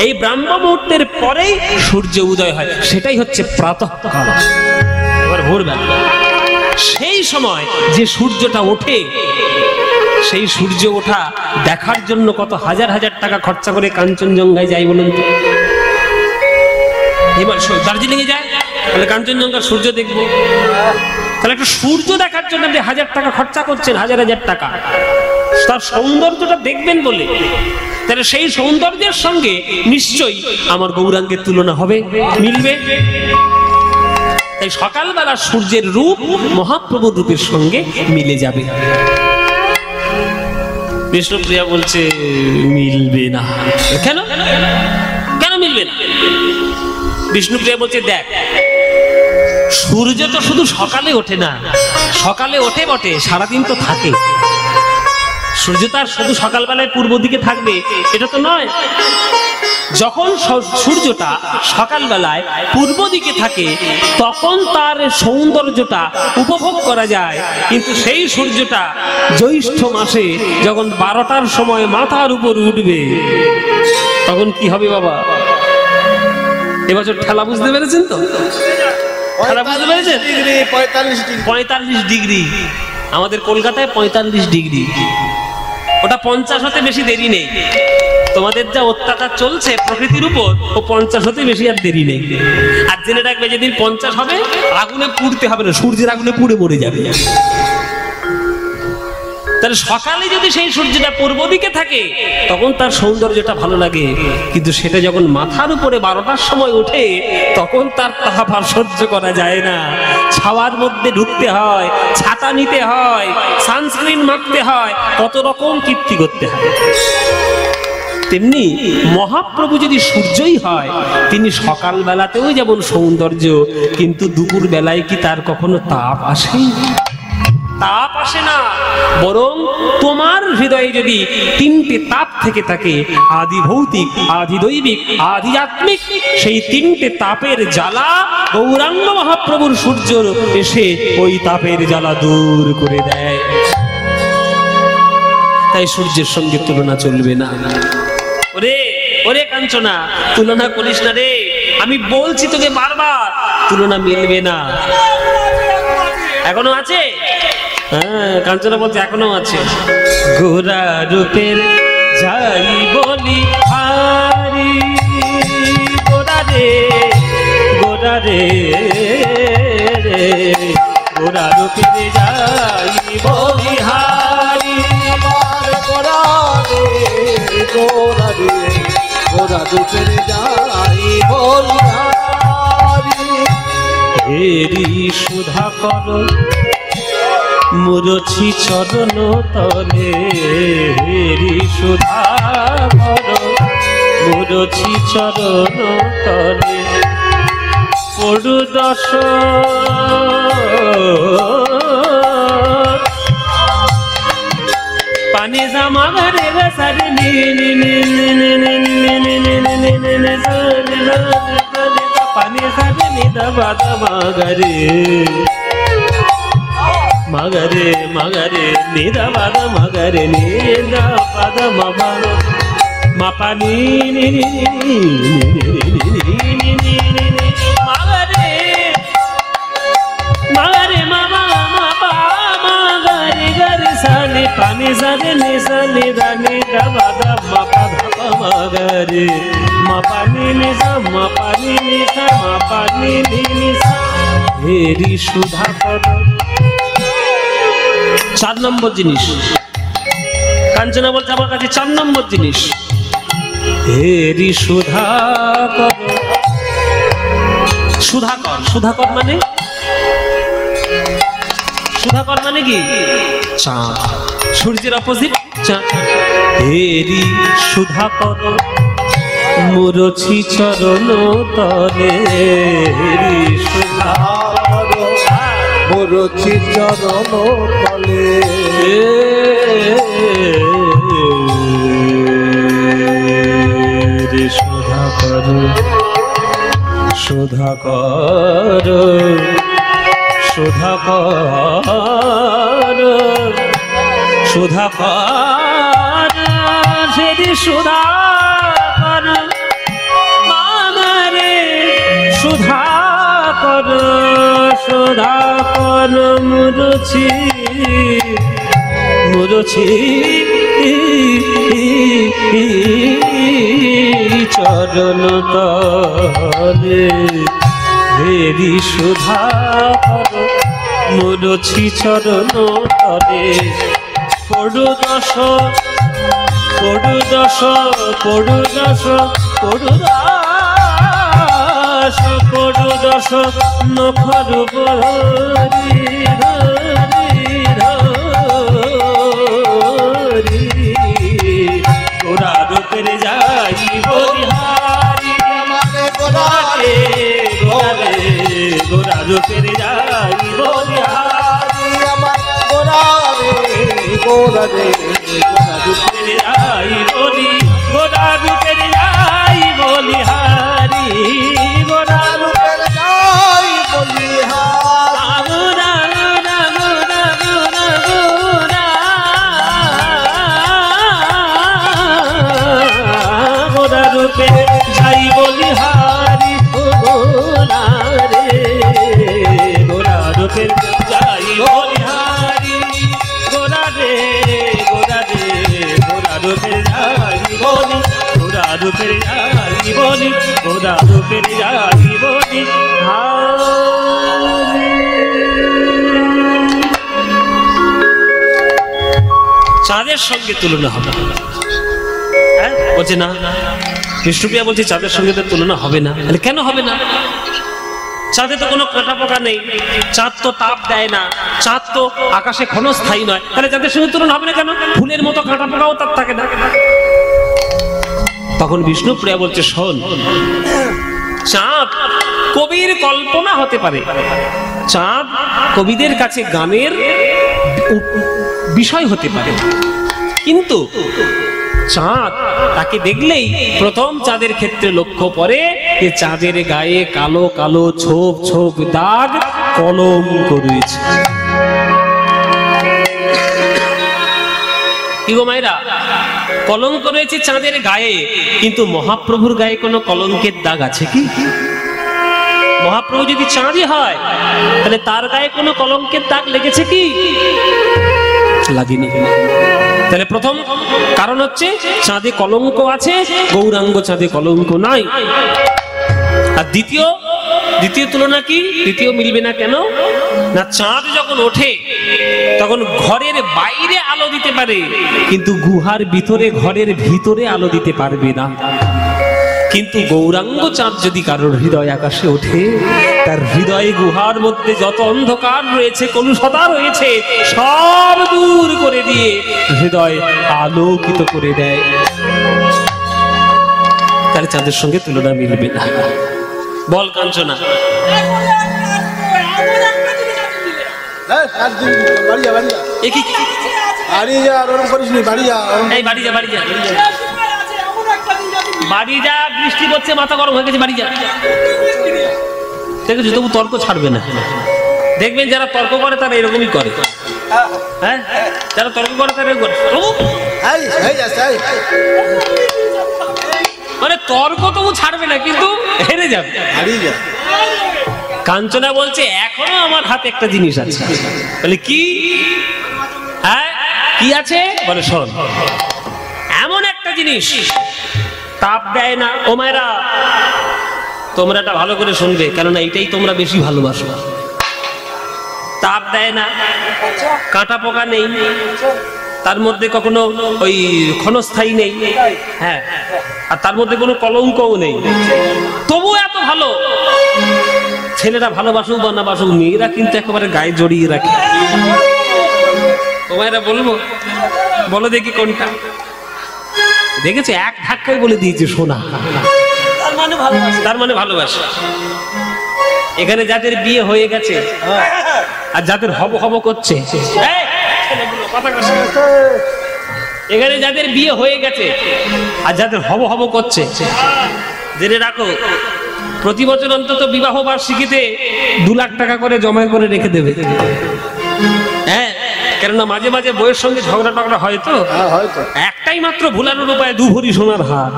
এই ব্রাহ্ম মুহূর্তের পরেই সূর্য উদয় হয়, সেটাই হচ্ছে প্রাতঃকাল। এবার ভোরবেলা সেই সময় যে সূর্যটা ওঠে, সেই সূর্য ওঠা দেখার জন্য কত হাজার হাজার টাকা খরচা করে কাঞ্চনজঙ্ঘায় যাই বলুন তো। এবার দার্জিলিং এ যায়, তাহলে কাঞ্চনজঙ্ঘার সূর্য দেখবো, তাহলে একটা সূর্য দেখার জন্য আপনি 1000 টাকা খরচা করছেন, 1000 টাকা, তার সৌন্দর্যটা দেখবেন বলে। তাহলে সেই সৌন্দর্যের সঙ্গে নিশ্চয়ই আমার গৌরাঙ্গের তুলনা হবে, মিলবে। তাই সকালবেলা সূর্যের রূপ মহাপ্রভুর রূপের সঙ্গে মিলে যাবে। বিষ্ণুপ্রিয়া বলছে মিলবে না। কেন কেন মিলবে না? বিষ্ণুপ্রিয়া বলছে দেখ, সূর্য তো শুধু সকালে ওঠে না, সকালে ওঠে বটে, সারাদিন তো থাকে। সূর্য তার শুধু সকালবেলায় পূর্ব দিকে থাকবে এটা তো নয়। যখন সূর্যটা সকালবেলায় পূর্ব দিকে থাকে তখন তার সৌন্দর্যটা উপভোগ করা যায়, কিন্তু সেই সূর্যটা জ্যৈষ্ঠ মাসে যখন 12টার সময় মাথার উপর উঠবে তখন কি হবে বাবা? এবছর ঠেলা বুঝতে পেরেছেন তো? ঠেলা বুঝতে পেরেছেন? 45 ডিগ্রি, আমাদের কলকাতায় 45 ডিগ্রি, ওটা 50 হতে বেশি দেরি নেই। তোমাদের যা অত্যাচার চলছে প্রকৃতির উপর, ও 50 হতে বেশি আর দেরি নেই। আর জেনে রাখবে যেদিন 50 হবে আগুনে পুড়তে হবে না, সূর্যের আগুনে পুড়ে মরে যাবে। তাহলে সকালে যদি সেই সূর্যটা পূর্ব দিকে থাকে তখন তার সৌন্দর্যটা ভালো লাগে, কিন্তু সেটা যখন মাথার উপরে 12টার সময় ওঠে তখন তার তাপ আর সহ্য করা যায় না। ছাওয়ার মধ্যে ঢুকতে হয়, ছাতা নিতে হয়, সানস্ক্রিন মাখতে হয়, কত রকম কীর্তি করতে হয়। তেমনি মহাপ্রভু যদি সূর্যই হয়, তিনি সকাল বেলাতেও যেমন সৌন্দর্য, কিন্তু দুপুর বেলায় কি তার কখনো তাপ আসে? তাপ আসে না। বরং তোমার হৃদয়ে যদি 3টে তাপ থেকে থাকে, আদি ভৌতিক, আদি দৈবিক, আদি আত্মিক, সেই 3টে তাপের জ্বালা গৌরাঙ্গ মহাপ্রভুর সূর্য এসে ওই তাপের জ্বালা দূর করে দেয়। তাই সূর্যের সঙ্গে তুলনা চলবে না। ওরে ওরে কাঞ্চনা, তুলনা করিস না রে, আমি বলছি তোকে বারবার, তুলনা মিলবে না। এখনো আছে? হ্যাঁ, কাঞ্চনা বলছে এখনো আছে। গোরা রূপের যাই বলি হারি, গোরা রে গোরা রে, গোরা রূপের যাই বলি হারি, গোরা রে গোরা রে, গোরা রূপের যাই বলি হারি। হেরি সুধা কর মুরছি চরণ তলে, হেরি সুধা কর মুরছি চরণ তলে, পড়ু দশ পানি জামা ঘরে সারি নি নি নি নি নি নি নি নি নি নি নি পানি সারি নি দবা দবা ঘরে মগরে মগরে নিদা বাদ মগরে নিদা পাদ মবা মাপানি নি নি মগরে মগরে মামা মাপা মগরে গরে সানি পানি সানি নি সানি দানি দবা দবা মাপা মাগারে মা পানি নিসা মা পানি নিসা মা পানি নিসা হেরি সুধা কর। 4 নম্বর জিনিস কাঞ্চনা বলছে আমার কাছে 4 নম্বর জিনিস, হেরি সুধা কর। সুধাকর, সুধাকর মানে সুধাকর মানে কি? চাঁদ, সূর্যের অপোজিট চাঁদ। হেরি সুধাকর মুরছি চরণ তলে, হেরি সুধাকর মুরছি চরণ তলে। হেরি সুধাকর সুধাকর সুধাকর সুধাকর সেদি সুধাকর মামারে সুধাকর সুধাকর মুরছি মুরছি চরণ তলে, হেরি সুধাকর মুরছি চরণ তলে। পড়ু দশ পড়ু দশ পড়ু দশ পড়ু দশ পড়ু দশ নখর বহরি গোরা রূপের যাই বলিহারি গোরারে গোরারে গোরা রূপের যাই বলিহারি আমার গোরারে গোরারে গোরা রূপের যাই বলি গোরা রূপের যাই বলিহারি গোরা রূপের যাই বলিহারি গোরা গোরা গোরা গোরা গোরা গোরা রূপে যাই বলিহারি গোরা রে গোরা রূপে যাই বলিহারি গোরা রে গোরা রে গোরা রূপে যাই বলি গোরা রূপে যাই বলি গোরা রূপে যাই বলি চাঁদের সঙ্গে তুলনা হবে, হ্যাঁ বলছে না, বিষ্ণুপ্রিয়া বলছে চাঁদের সঙ্গে তো তুলনা হবে না। তাহলে কেন হবে না? চাঁদে তো কোনো কাঁটা পোকা নেই, চাঁদ তো তাপ দেয় না, চাঁদ তো আকাশে ক্ষণস্থায়ী নয়, তাহলে চাঁদের সঙ্গে তুলনা হবে না কেন? ফুলের মতো কাঁটা পোকাও তার থাকে না। তখন বিষ্ণুপ্রিয়া বলছে শোন, চাঁদ কবির কল্পনা হতে পারে, চাঁদ কবিদের কাছে গানের বিষয় হতে পারে, কিন্তু চাঁদ তাকে দেখলেই প্রথম চাঁদের ক্ষেত্রে লক্ষ্য পড়ে যে চাঁদের গায়ে কালো কালো ছোপ ছোপ দাগ কলঙ্ক রয়েছে। কি গো মায়েরা, কলঙ্ক রয়েছে চাঁদের গায়ে, কিন্তু মহাপ্রভুর গায়ে কোনো কলঙ্কের দাগ আছে কি? মহাপ্রভু যদি চাঁদই হয় তাহলে তার গায়ে কোনো কলঙ্কের দাগ লেগেছে কি? লাগেনি। তাহলে প্রথম কারণ হচ্ছে চাঁদে কলঙ্ক আছে, গৌরাঙ্গ চাঁদে কলঙ্ক নাই। আর দ্বিতীয় তুলনা কি? দ্বিতীয় মিলবে না কেন না, চাঁদ যখন ওঠে তখন ঘরের বাইরে আলো দিতে পারে, কিন্তু গুহার ভিতরে ঘরের ভিতরে আলো দিতে পারবে না। কিন্তু গৌরাঙ্গ চাঁদ যদি কারোর হৃদয় আকাশে ওঠে, তার হৃদয়ে গুহার মধ্যে যত অন্ধকার রয়েছে, কলুষতা রয়েছে, সব দূর করে দিয়ে হৃদয় আলোকিত করে দেয়। তাহলে চাঁদের সঙ্গে তুলনা মিলবে না। বল কাঞ্চনা, বাড়ি যা, বৃষ্টি পড়ছে, মাথা গরম হয়ে গেছে, বাড়ি যা। দেখেছো, তবু তর্ক ছাড়বে না। দেখবেন যারা তর্ক করে তারা এরকমই করে, হ্যাঁ, যারা তর্ক করে তারা এরকম করে, মানে তর্ক তবু ছাড়বে না, কিন্তু হেরে যাবে। কাঞ্চনা বলছে এখনো আমার হাতে একটা জিনিস আছে। বলে কি? হ্যাঁ কি আছে? বলে শোন, এমন একটা জিনিস, তাপ দেয় না। ও মায়েরা, তোমরা এটা ভালো করে শুনবে, কেননা এটাই তোমরা বেশি ভালোবাসো। তাপ দেয় না, কাঁটা পোকা নেই, তার মধ্যে কখনো ওই ক্ষণস্থায়ী নেই, হ্যাঁ, আর তার মধ্যে কোনো কলঙ্কও নেই, তবু এত ভালো। ছেলেরা ভালোবাসুক বা না বাসুক, মেয়েরা কিন্তু একেবারে গায়ে জড়িয়ে রাখে। তোমারা বলবো, বলো দেখি কোনটা। দেখেছো, এক ধাক্কায় বলে দিয়েছে সোনা, তার মানে ভালোবাসা। এখানে যাদের বিয়ে হয়ে গেছে আর যাদের হব হব করছে, এখানে যাদের বিয়ে হয়ে গেছে আর যাদের হব হব করছে, জেনে রাখো প্রতি বছর অন্তত বিবাহ বার্ষিকীতে 2 লাখ টাকা করে জমা করে রেখে দেবে। হ্যাঁ, কেননা মাঝে মাঝে বইয়ের সঙ্গে ঝগড়া টগড়া হয় তো, একটাই মাত্র ভুলানোর উপায় 2 ভরি সোনার হার।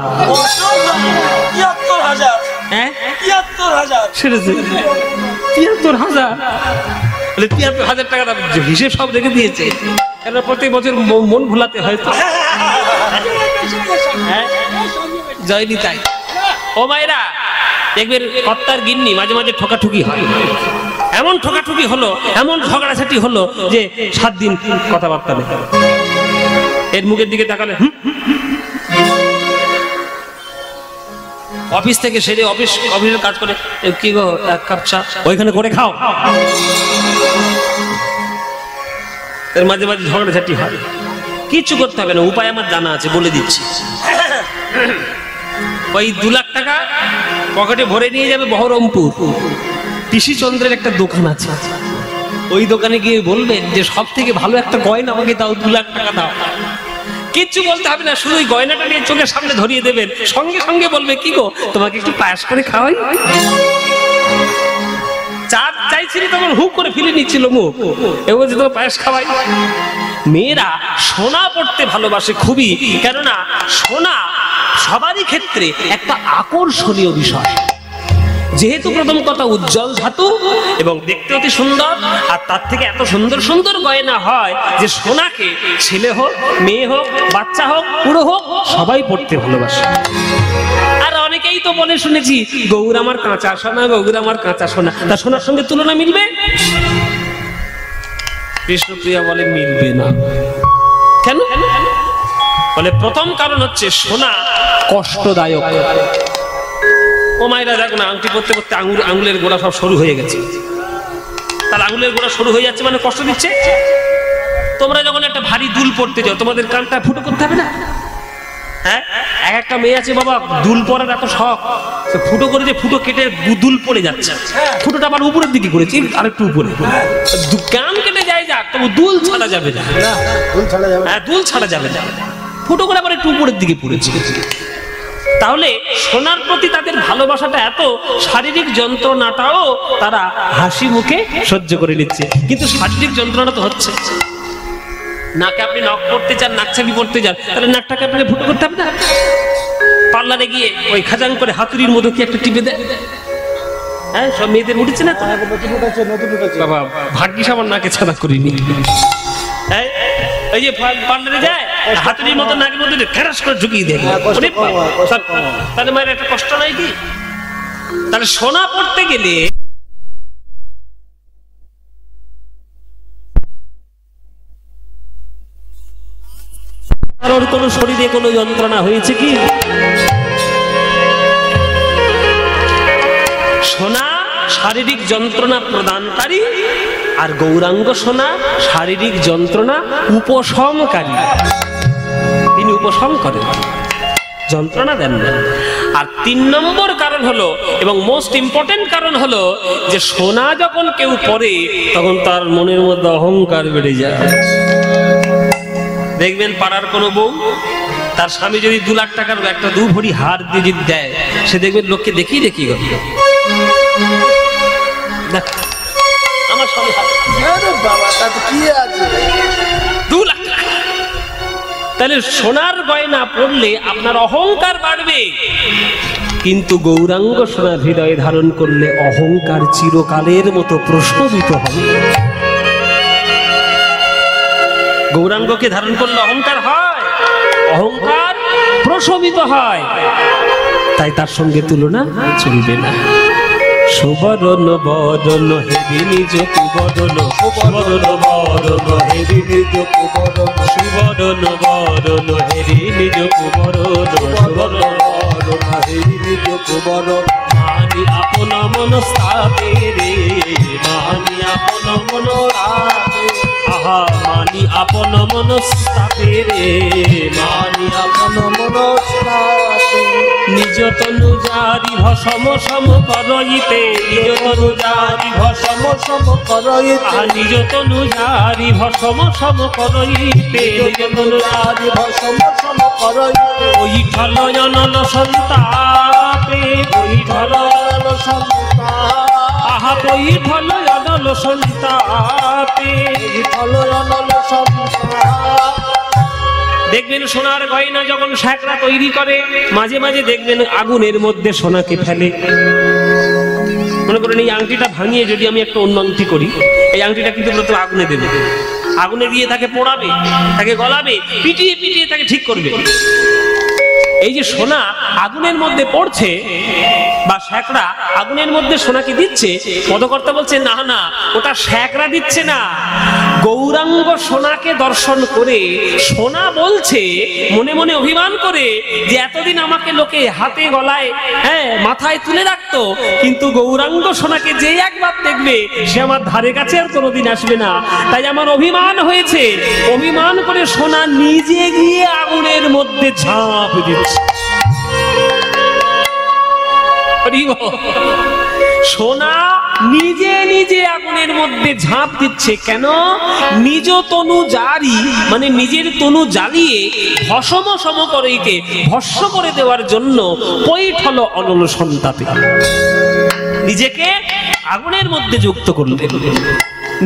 ৭৩,০০০। হ্যাঁ, ৭৩,০০০। সেরেছে ৭৩,০০০। ৭৩,০০০ টাকা হিসেব সব রেখে দিয়েছে, কেন প্রত্যেক বছর মন ভুলাতে হয় তো। হ্যাঁ, জয়নি তাই। ও মায়েরা, দেখবেন কর্তার গিন্নি মাঝে মাঝে ঠোকাঠুকি হয়। এমন ঠোকাঠুকি হলো, এমন ঝগড়াঝাটি হলো যে 7 দিন কথাবার্তা নেই। এর মুখের দিকে তাকালে অফিস থেকে সেরে অফিসের কাজ করে, কি গো 1 কাপ চা ওইখানে করে খাও। এর মাঝে মাঝে ঝগড়াঝাটি হয়, কিচ্ছু করতে হবে না, উপায় আমার জানা আছে, বলে দিচ্ছি। ওই 2 লাখ টাকা পকেটে ভরে নিয়ে যাবে বহরমপুর, পিসি চন্দ্রের একটা দোকান আছে, ওই দোকানে গিয়ে বলবেন যে সব থেকে ভালো একটা গয়না আমাকে দাও, 2 লাখ টাকা দাও। কিচ্ছু বলতে হবে না, শুধু ওই গয়নাটা নিয়ে চোখের সামনে ধরিয়ে দেবেন, সঙ্গে সঙ্গে বলবে, কি গো তোমাকে একটু পায়েস করে খাওয়াই। চা চাইছিলি তখন হুক করে ফিরে নিচ্ছিল মুখ, এ বলছে তোমার পায়েস খাওয়াই। মেয়েরা সোনা পড়তে ভালোবাসে খুবই, কেননা সোনা সবারই ক্ষেত্রে একটা আকর্ষণীয় বিষয়। যেহেতু প্রথম কথা উজ্জ্বল ধাতু এবং দেখতে অতি সুন্দর, আর তার থেকে এত সুন্দর সুন্দর গয়না হয় যে সোনাকে ছেলে হোক, মেয়ে হোক, বাচ্চা হোক, বুড়ো হোক, সবাই পড়তে ভালোবাসে। আর অনেকেই তো বলে শুনেছি, গৌর আমার কাঁচা সোনা, গৌর আমার কাঁচা সোনা। তা সোনার সঙ্গে তুলনা মিলবে? কৃষ্ণপ্রিয়া বলে মিলবে না। কেন? বলে প্রথম কারণ হচ্ছে সোনা কষ্টদায়ক। ও মায়েরা দেখো না, আংটি পরতে পরতে আঙুলের গোড়া সব সরু হয়ে গেছে। তাহলে আঙুলের গোড়া সরু হয়ে যাচ্ছে মানে কষ্ট দিচ্ছে। তোমরা যখন একটা ভারী দুল পড়তে যাও, তোমাদের কানটা ফুটো করতে হবে না? হ্যাঁ, একটা মেয়ে আছে বাবা, দুল পরার এত শখ, সে ফুটো করে যে ফুটো কেটে দুল পড়ে যাচ্ছে। ফুটোটা আবার উপরের দিকে করেছি, আরেকটু উপরে। কান কেটে যায় যাক, তবু দুল ছাড়া যাবে না। হ্যাঁ, দুল ছাড়া যাবে না, ফুটো করে আবার একটু উপরের দিকে পড়েছে। তাহলে সোনার প্রতি তাদের ভালোবাসাটা এত, শারীরিক যন্ত্রণাটাও তারা হাসি মুখে সহ্য করে নিচ্ছে। কিন্তু শারীরিক যন্ত্রণা তো হচ্ছে। নাকে আপনি নখ পড়তে চান, নাকছাবি পড়তে চান, তাহলে নাকটাকে আপনাকে ফুটো করতে হবে না? পার্লারে গিয়ে ওই খাজাং করে হাতুড়ির মতো কি একটা টিপে দেয়। হ্যাঁ, সব মেয়েদের উঠেছে না বাবা, ভাগ্যিস আমার নাকে ছাড়া করিনি। হ্যাঁ, এই যে পার্লারে যায়, হাতুড়ির মতো নাকের মধ্যে ফেরাস করে ঢুকিয়ে দেয়, তাহলে মায়ের একটা কষ্ট নাই কি? তাহলে সোনা পড়তে গেলে কারোর কোনো শরীরে কোনো যন্ত্রণা হয়েছে কি? সোনা শারীরিক যন্ত্রণা প্রদানকারী, আর গৌরাঙ্গ সোনা শারীরিক যন্ত্রণা উপশমকারী। তিনি উপশম করেন, যন্ত্রণা দেন না। আর 3 নম্বর কারণ হলো, এবং মোস্ট ইম্পর্টেন্ট কারণ হলো, যে সোনা যখন কেউ পরে তখন তার মনের মধ্যে অহংকার বেড়ে যায়। দেখবেন পাড়ার কোনো বউ তার স্বামী যদি 2 লাখ টাকার একটা 2 ভরি হার দিয়ে যদি দেয়, সে দেখবেন লোককে দেখিয়ে দেখিয়ে গেল, আমার স্বামী বাবা, তাতে কি আছে? 2 লাখ টাকা। তাহলে সোনার গয়না পড়লে আপনার অহংকার বাড়বে, কিন্তু গৌরাঙ্গ সোনা হৃদয়ে ধারণ করলে অহংকার চিরকালের মতো প্রশমিত হবে। গৌরাঙ্গকে ধারণ করলে অহংকার হয়, অহংকার প্রশমিত হয়, তাই তার সঙ্গে তুলনা চলবে না। সুবরণ বরণ হেরি নিজ কুবরণ, সুবরণ বরণ হেরি নিজ কুবরণ, সুবরণ বরণ হেরি নিজ কুবরণ, সুবরণ বরণ হেরি নিজ কুবরণ। মানি আপন মনস্তাপে রে, মানি আপন মনস্তাপে, আহা মানি আপন মনস্তাপে রে, মানি আপন মনস্তাপে। নিজ তনু জারি ভসম সম করইতে, নিজ তনু জারি ভসম সম করইতে, নিজ তনু জারি ভসম সম করইতে, নিজ তনু জারি ভসম সম করইতে। বৈঠল অনল সন্তাপে, বৈঠল অনল সন্তাপ, আহা বৈঠল অনল সন্তাপে, বৈঠল অনল সন্তাপ। দেখবেন সোনার গয়না যখন শ্যাকরা তৈরি করে, মাঝে মাঝে দেখবেন আগুনের মধ্যে সোনাকে ফেলে। মনে করেন এই আংটিটা ভাঙিয়ে যদি আমি একটা অন্য আংটি করি, এই আংটিটা কিন্তু প্রথমে আগুনে দেবে, আগুনে দিয়ে তাকে পোড়াবে, তাকে গলাবে, পিটিয়ে পিটিয়ে তাকে ঠিক করবে। এই যে সোনা আগুনের মধ্যে পড়ছে বা শ্যাকরা আগুনের মধ্যে সোনাকে দিচ্ছে, পদকর্তা বলছে না না, ওটা শ্যাকরা দিচ্ছে না, গৌরাঙ্গ সোনাকে দর্শন করে সোনা বলছে মনে মনে অভিমান করে যে এতদিন আমাকে লোকে হাতে গলায় মাথায় তুলে রাখতো, কিন্তু গৌরাঙ্গ সোনাকে যে একবার দেখবে সে আমার ধারে কাছে আর কোনোদিন আসবে না, তাই আমার অভিমান হয়েছে। অভিমান করে সোনা নিজে গিয়ে আগুনের মধ্যে ঝাঁপ দিচ্ছে। সোনা নিজে নিজে আগুনের মধ্যে ঝাঁপ দিচ্ছে। কেন? নিজ তনু জারি, মানে নিজের তনু জ্বালিয়ে ভসম সম করইতে, ভস্ম করে দেওয়ার জন্য পৈঠল অনল সন্তাপে নিজেকে আগুনের মধ্যে যুক্ত করলেন।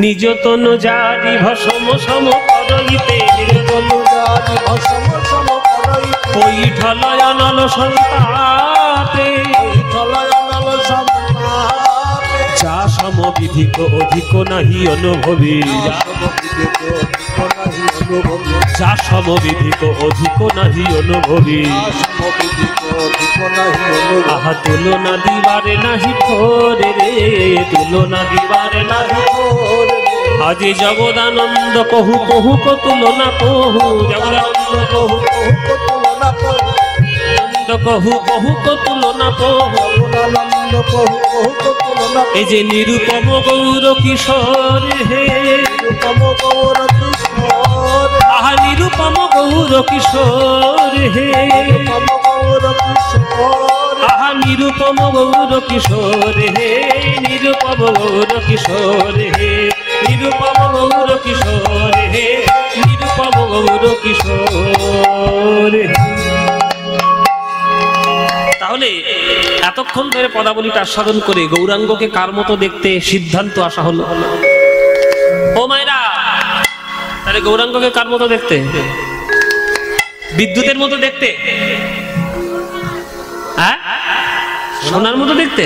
নিজ তনু জারি ভসম সম করইতে, নিজ তনু জারি ভসম সম করইতে, পৈঠল অনল সন্তাপে, পৈঠল অনল সন্তাপে। যা সমবিধিক অধিক নাহি অনুভবী, যা সমবিধিক অধিক নাহি অনুভবী, আহা তুলনা দিবারে নাহি ঠোরে রে, তুলনা দিবারে নাহি ঠোরে। আজি জগদানন্দ কহু কহু কো তুলনা কহু, জগদানন্দ কহু কহু কো তুলনা কহু, কহু কহু কো তুলনা কহু, জগদানন্দ কহু কহু কো তুলনা। এই যে নিরুপম গৌর কিশোর হে, নিরুপম গৌর কিশোর, আহা নিরুপম গৌর কিশোর হে, নিরুপম গৌর কিশোর, আহা নিরুপম গৌর কিশোর হে, নিরুপম গৌর কিশোর হে, নিরুপম গৌর কিশোর হে, নিরুপম গৌর কিশোর। তাহলে এতক্ষণ ধরে পদাবলীটা আস্বাদন করে গৌরাঙ্গকে কার মতো দেখতে সিদ্ধান্ত আসা হলো। ও মায়েরা, তাহলে গৌরাঙ্গকে কার মতো দেখতে? বিদ্যুতের মতো দেখতে? হ্যাঁ, সোনার মতো দেখতে?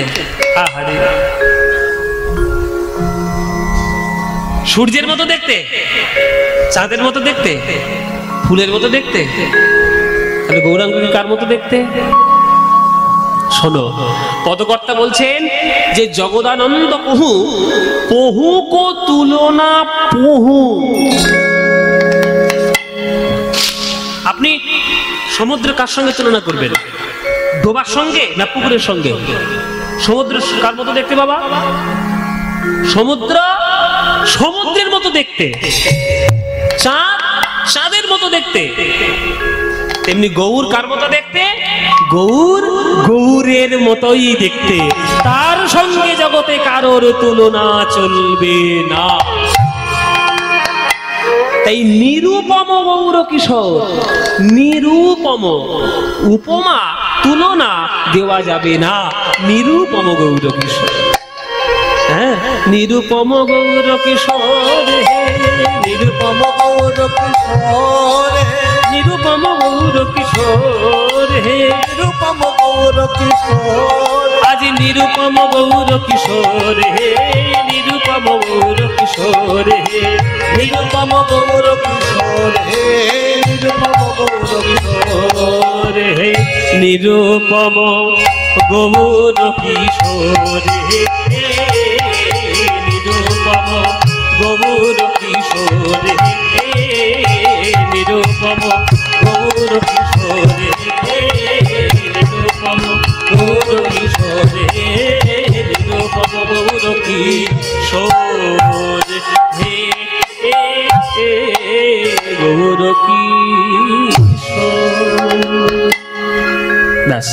সূর্যের মতো দেখতে? চাঁদের মতো দেখতে? ফুলের মতো দেখতে? তাহলে গৌরাঙ্গকে কার মতো দেখতে? শোনো, পদকর্তা বলছেন যে জগদানন্দ পহু, পহু কো তুলনা পহু। আপনি সমুদ্র কার সঙ্গে তুলনা করবেন? ডোবার সঙ্গে না পুকুরের সঙ্গে? সমুদ্র কার মতো দেখতে বাবা? সমুদ্র সমুদ্রের মতো দেখতে, চাঁদ চাঁদের মতো দেখতে। তেমনি গৌর কার মতো দেখতে? গৌর গৌরের মতোই দেখতে, তার সঙ্গে জগতে কারোর তুলনা চলবে না। তাই নিরুপম গৌর কিশোর, নিরুপম, উপমা তুলনা দেওয়া যাবে না, নিরুপম গৌর কিশোর। হ্যাঁ, নিরুপম গৌর কিশোর হে, নিরুপম গৌর কিশোর হে, নিরুপম গৌর কিশোর হে, নিরুপম গৌর কিশোর। আজ নিরুপম গৌর কিশোর হে, নিরুপম গৌর কিশোর হে, নিরুপম গৌর কিশোর হে, নিরুপম গৌর কিশোর হে, নিরুপম গৌর কিশোর হে, নিরুপম গৌর কিশোর হে, নিরুপম গৌর কিশোর হে, নিরুপম গৌর কিশোর হে, নিরুপম গৌর কিশোর হে, গৌর কিশোর। ব্যাস,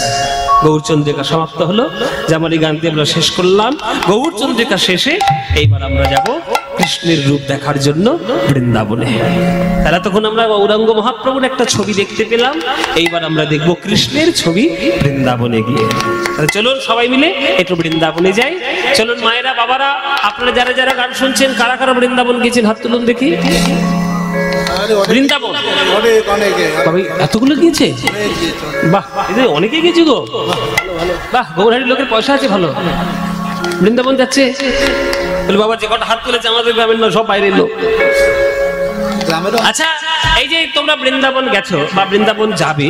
গৌরচন্দ্রিকা সমাপ্ত হলো। যেমন এই গানটি আমরা শেষ করলাম। গৌরচন্দ্রিকা শেষে এইবার আমরা যাব কৃষ্ণের রূপ দেখার জন্য বৃন্দাবনে। তাহলে তখন আমরা গৌরাঙ্গ মহাপ্রভুর একটা ছবি দেখতে পেলাম, এইবার আমরা দেখব কৃষ্ণের ছবি বৃন্দাবনে গিয়ে। তাহলে চলুন সবাই মিলে একটু বৃন্দাবনে যাই। চলুন মায়েরা, বাবারা, আপনারা যারা যারা গান শুনছেন, কারা কারা বৃন্দাবন গিয়েছেন হাত তুলুন দেখি। বৃন্দাবন অনেক অনেকে বাবা এতগুলো গিয়েছে, বাহ, এদের অনেকে গেছে গো, বাহ, গৌরহাটির লোকের পয়সা আছে ভালো, বৃন্দাবন যাচ্ছে। বলে বাবা যে কটা হাত তুলেছে আমাদের গ্রামের নয়, সব বাইরের লোক। গ্রামেরও আচ্ছা, এই যে তোমরা বৃন্দাবন গেছো বা বৃন্দাবন যাবে,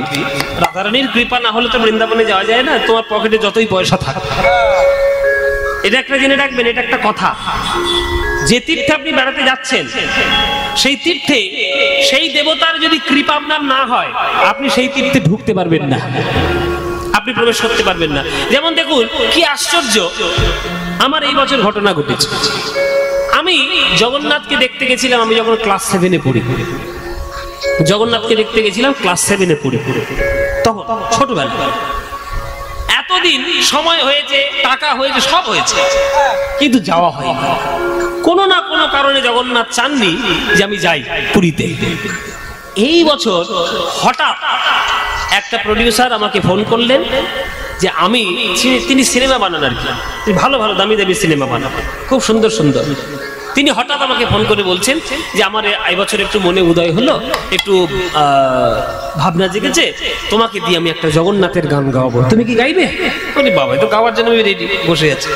রাধারানীর কৃপা না হলে তো বৃন্দাবনে যাওয়া যায় না, তোমার পকেটে যতই পয়সা থাক। এটা একটা জেনে রাখবেন, এটা একটা কথা, যে তীর্থে আপনি বেড়াতে যাচ্ছেন সেই তীর্থে সেই দেবতার যদি কৃপা আপনার না হয়, আপনি সেই তীর্থে ঢুকতে পারবেন না, আপনি প্রবেশ করতে পারবেন না। যেমন দেখুন কি আশ্চর্য, আমার এই বছর ঘটনা ঘটেছে। আমি জগন্নাথকে দেখতে গেছিলাম, আমি যখন ক্লাস 7-এ পড়ি, জগন্নাথকে দেখতে গেছিলাম ক্লাস 7-এ পড়ি, তখন ছোটবেলা। এতদিন সময় হয়েছে, টাকা হয়েছে, সব হয়েছে, কিন্তু যাওয়া হয়নি। কোনো না কোনো কারণে জগন্নাথ চাননি যে আমি যাই পুরীতে। এই বছর হঠাৎ একটা প্রডিউসার আমাকে ফোন করলেন যে তিনি সিনেমা বানান আর কি, তিনি ভালো ভালো দামি দামি সিনেমা বানান, খুব সুন্দর সুন্দর। তিনি হঠাৎ আমাকে ফোন করে বলছেন যে আমার এই বছর একটু মনে উদয় হলো, একটু ভাবনা জেগেছে, তোমাকে দিয়ে আমি একটা জগন্নাথের গান গাওয়াবো, তুমি কি গাইবে? বলি বাবা, তো গাওয়ার জন্য আমি রেডি বসে আছি,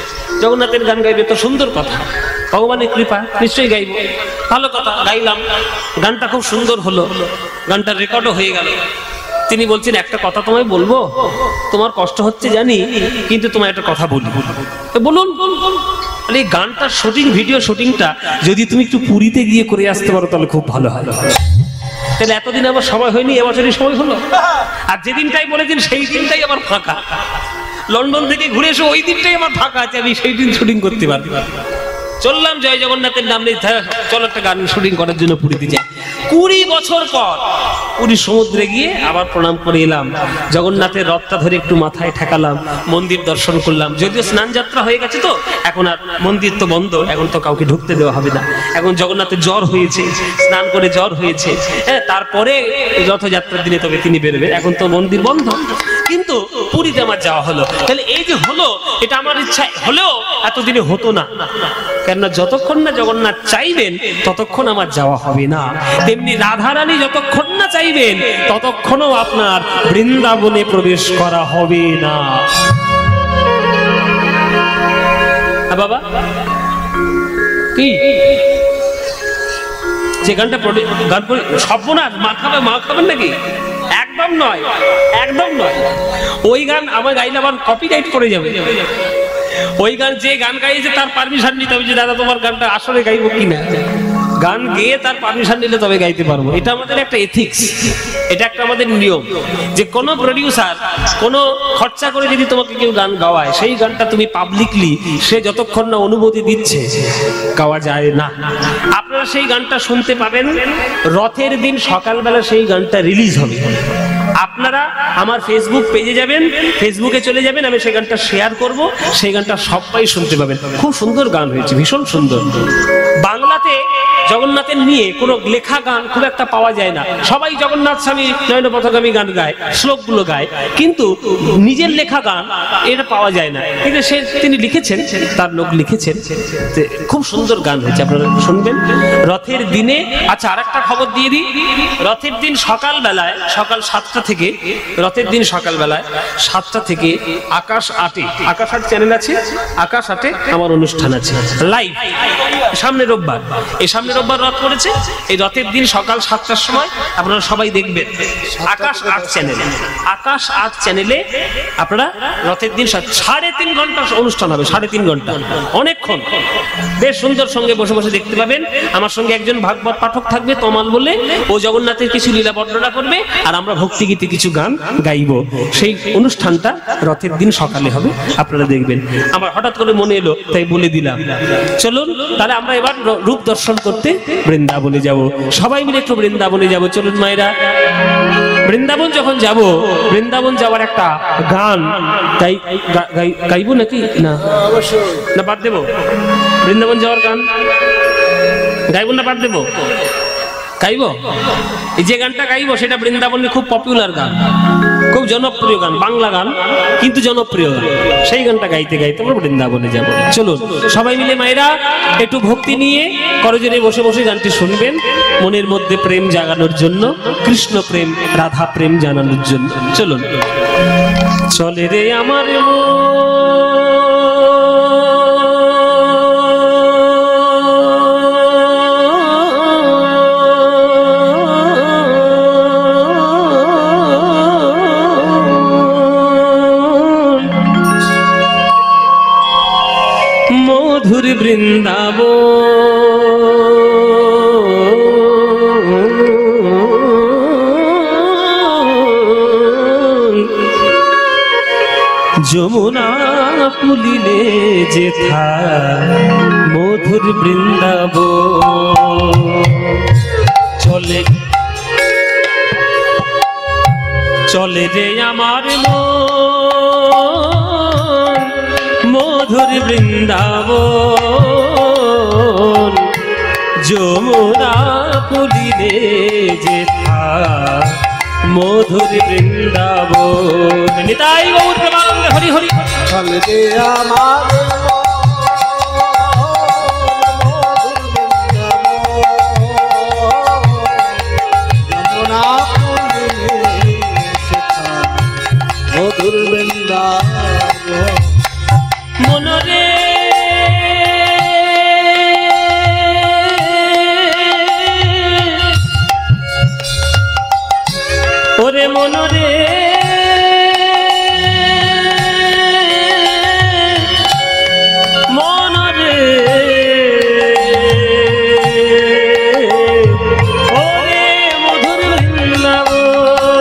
জগন্নাথের গান গাইবে তো সুন্দর কথা, ভগবানের কৃপা, নিশ্চয়ই গাইবো। ভালো কথা, গাইলাম, গানটা খুব সুন্দর হলো, গানটা রেকর্ডও হয়ে গেল। তিনি বলছেন একটা কথা তোমায় বলবো, তোমার কষ্ট হচ্ছে জানি, কিন্তু তোমায় একটা কথা বলি। বলুন। এই গানটার শুটিং, ভিডিও শুটিংটা যদি তুমি একটু পুরীতে গিয়ে করে আসতে পারো তাহলে খুব ভালো হয়। তাহলে এতদিন আমার সময় হয়নি, এবছরই সময় হলো। আর যেদিনটাই বলেছেন সেই দিনটাই আমার ফাঁকা, লন্ডন থেকে ঘুরে এসে ওই দিনটাই আমার ফাঁকা আছে, আমি সেই দিন শুটিং করতে পারবো। চললাম জয় জগন্নাথের নাম নিয়ে, চলো একটা গান শুটিং করার জন্য পুরীতে যাই। 20 বছর পর পুরী সমুদ্রে গিয়ে আবার প্রণাম করে এলাম, জগন্নাথের রথটা ধরে একটু মাথায় ঠেকালাম, মন্দির দর্শন করলাম। যদিও স্নান যাত্রা হয়ে গেছে তো এখন আর মন্দির তো বন্ধ, এখন তো কাউকে ঢুকতে দেওয়া হবে না। এখন জগন্নাথের জ্বর হয়েছে, স্নান করে জ্বর হয়েছে, হ্যাঁ, তারপরে রথযাত্রার দিনে তবে তিনি বেরোবেন, এখন তো মন্দির বন্ধ। কিন্তু পুরীতে আমার যাওয়া হলো। তাহলে এই যে হলো, এটা আমার ইচ্ছা হলেও এতদিনে হতো না, কেননা যতক্ষণ না জগন্নাথ চাইবেন ততক্ষণ আমার যাওয়া হবে না। তেমনি রাধারানী যতক্ষণ না চাইবেন ততক্ষণও আপনার বৃন্দাবনে প্রবেশ করা হবে না। বাবা কি যে গানটা গান করে সর্বনাশ, মা খাবেন নাকি? একদম নয়, একদম নয়। ওই গান আমার গাইলে আবার কপিরাইট পড়ে যাবে। ওই গান যে গান গাইছে তার পারমিশন নিতে হবে যে দাদা তোমার গানটা আসলে গাইবো কিনা। গান গেয়ে তার পারমিশন নিলে তবে গাইতে পারবো। এটা আমাদের একটা এথিক্স, এটা একটা আমাদের নিয়ম যে কোনো প্রডিউসার কোনো খরচা করে যদি তোমাকে কেউ গান গাওয়ায়, সেই গানটা তুমি পাবলিকলি সে যতক্ষণ না অনুমতি দিচ্ছে গাওয়া যায় না। আপনারা সেই গানটা শুনতে পাবেন রথের দিন সকালবেলা, সেই গানটা রিলিজ হবে। আপনারা আমার ফেসবুক পেজে যাবেন, ফেসবুকে চলে যাবেন, আমি সেই গানটা শেয়ার করব, সেই গানটা সবাই শুনতে পাবেন। খুব সুন্দর গান হয়েছে, ভীষণ সুন্দর। বাংলাতে জগন্নাথের নিয়ে কোনো লেখা গান খুব একটা পাওয়া যায় না। সবাই জগন্নাথ স্বামী নয়ন পথগামী গান গায়, শ্লোকগুলো গায়, কিন্তু নিজের লেখা গান এটা পাওয়া যায় না। কিন্তু তিনি লিখেছেন, তার লোক লিখেছেন, খুব সুন্দর গান হয়েছে, আপনারা শুনবেন রথের দিনে। আচ্ছা, আর একটা খবর দিয়ে দিই, রথের দিন সকালবেলায়, সকাল 7টা থেকে রথের দিন সকালবেলায় 7টা থেকে আকাশ 8-এ আকাশ 8 চ্যানেল আছে, আকাশ 8-এ আমার অনুষ্ঠান আছে লাইভ। সামনে রোববার, এই সামনে রোববার রথ পড়েছে, এই রথের দিন সকাল 7টার সময় আপনারা সবাই দেখবেন আকাশ 8 চ্যানেলে। আকাশ 8 চ্যানেলে আপনারা রথের দিন 3.5 ঘন্টা অনুষ্ঠান হবে, 3.5 ঘন্টা, অনেকক্ষণ বেশ সুন্দর সঙ্গে বসে বসে দেখতে পাবেন। আমার সঙ্গে একজন ভাগবত পাঠক থাকবে তমাল বলে, ও জগন্নাথের কিছু লীলা বর্ণনা করবে, আর আমরা ভক্তিগীতে কিছু গান গাইব। সেই অনুষ্ঠানটা রথের দিন সকালে হবে, আপনারা দেখবেন। আমার হঠাৎ করে মনে এলো তাই বলে দিলাম। চলুন তাহলে আমরা এবার রূপ দর্শন করতে বৃন্দাবনে যাব, সবাই মিলে একটু বৃন্দাবনে যাব। চলুন মায়েরা, বৃন্দাবন যখন যাব, বৃন্দাবন যাওয়ার একটা গান গাইবো নাকি না? না বাদ দেবো? বৃন্দাবন যাওয়ার গান গাইবো না বাদ দেবো? গাইবো। এই যে গানটা গাইবো সেটা বৃন্দাবনে খুব পপুলার গান, খুব জনপ্রিয় গান, বাংলা গান কিন্তু জনপ্রিয় গান। সেই গানটা গাইতে গাইতে আমরা বৃন্দাবনে যাব। চলুন সবাই মিলে মায়েরা একটু ভক্তি নিয়ে করজোরে বসে বসে গানটি শুনবেন, মনের মধ্যে প্রেম জাগানোর জন্য, কৃষ্ণ প্রেম রাধা প্রেম জানানোর জন্য। চলুন। চলে রে আমার মধুর বৃন্দাবন যমুনা পুলিলে যেথা মধুর বৃন্দাবন চলে চলে রে আমার মধুর বৃন্দাবন যমুনা পুলিলে যেথা মধুর বৃন্দাবন। নিতাই গৌর প্রেমানন্দ হরি হরি। চলে রে আমার মধুর বৃন্দাবন মনরে ওরে মনরে মনরে ওরে মধুর বৃন্দাবন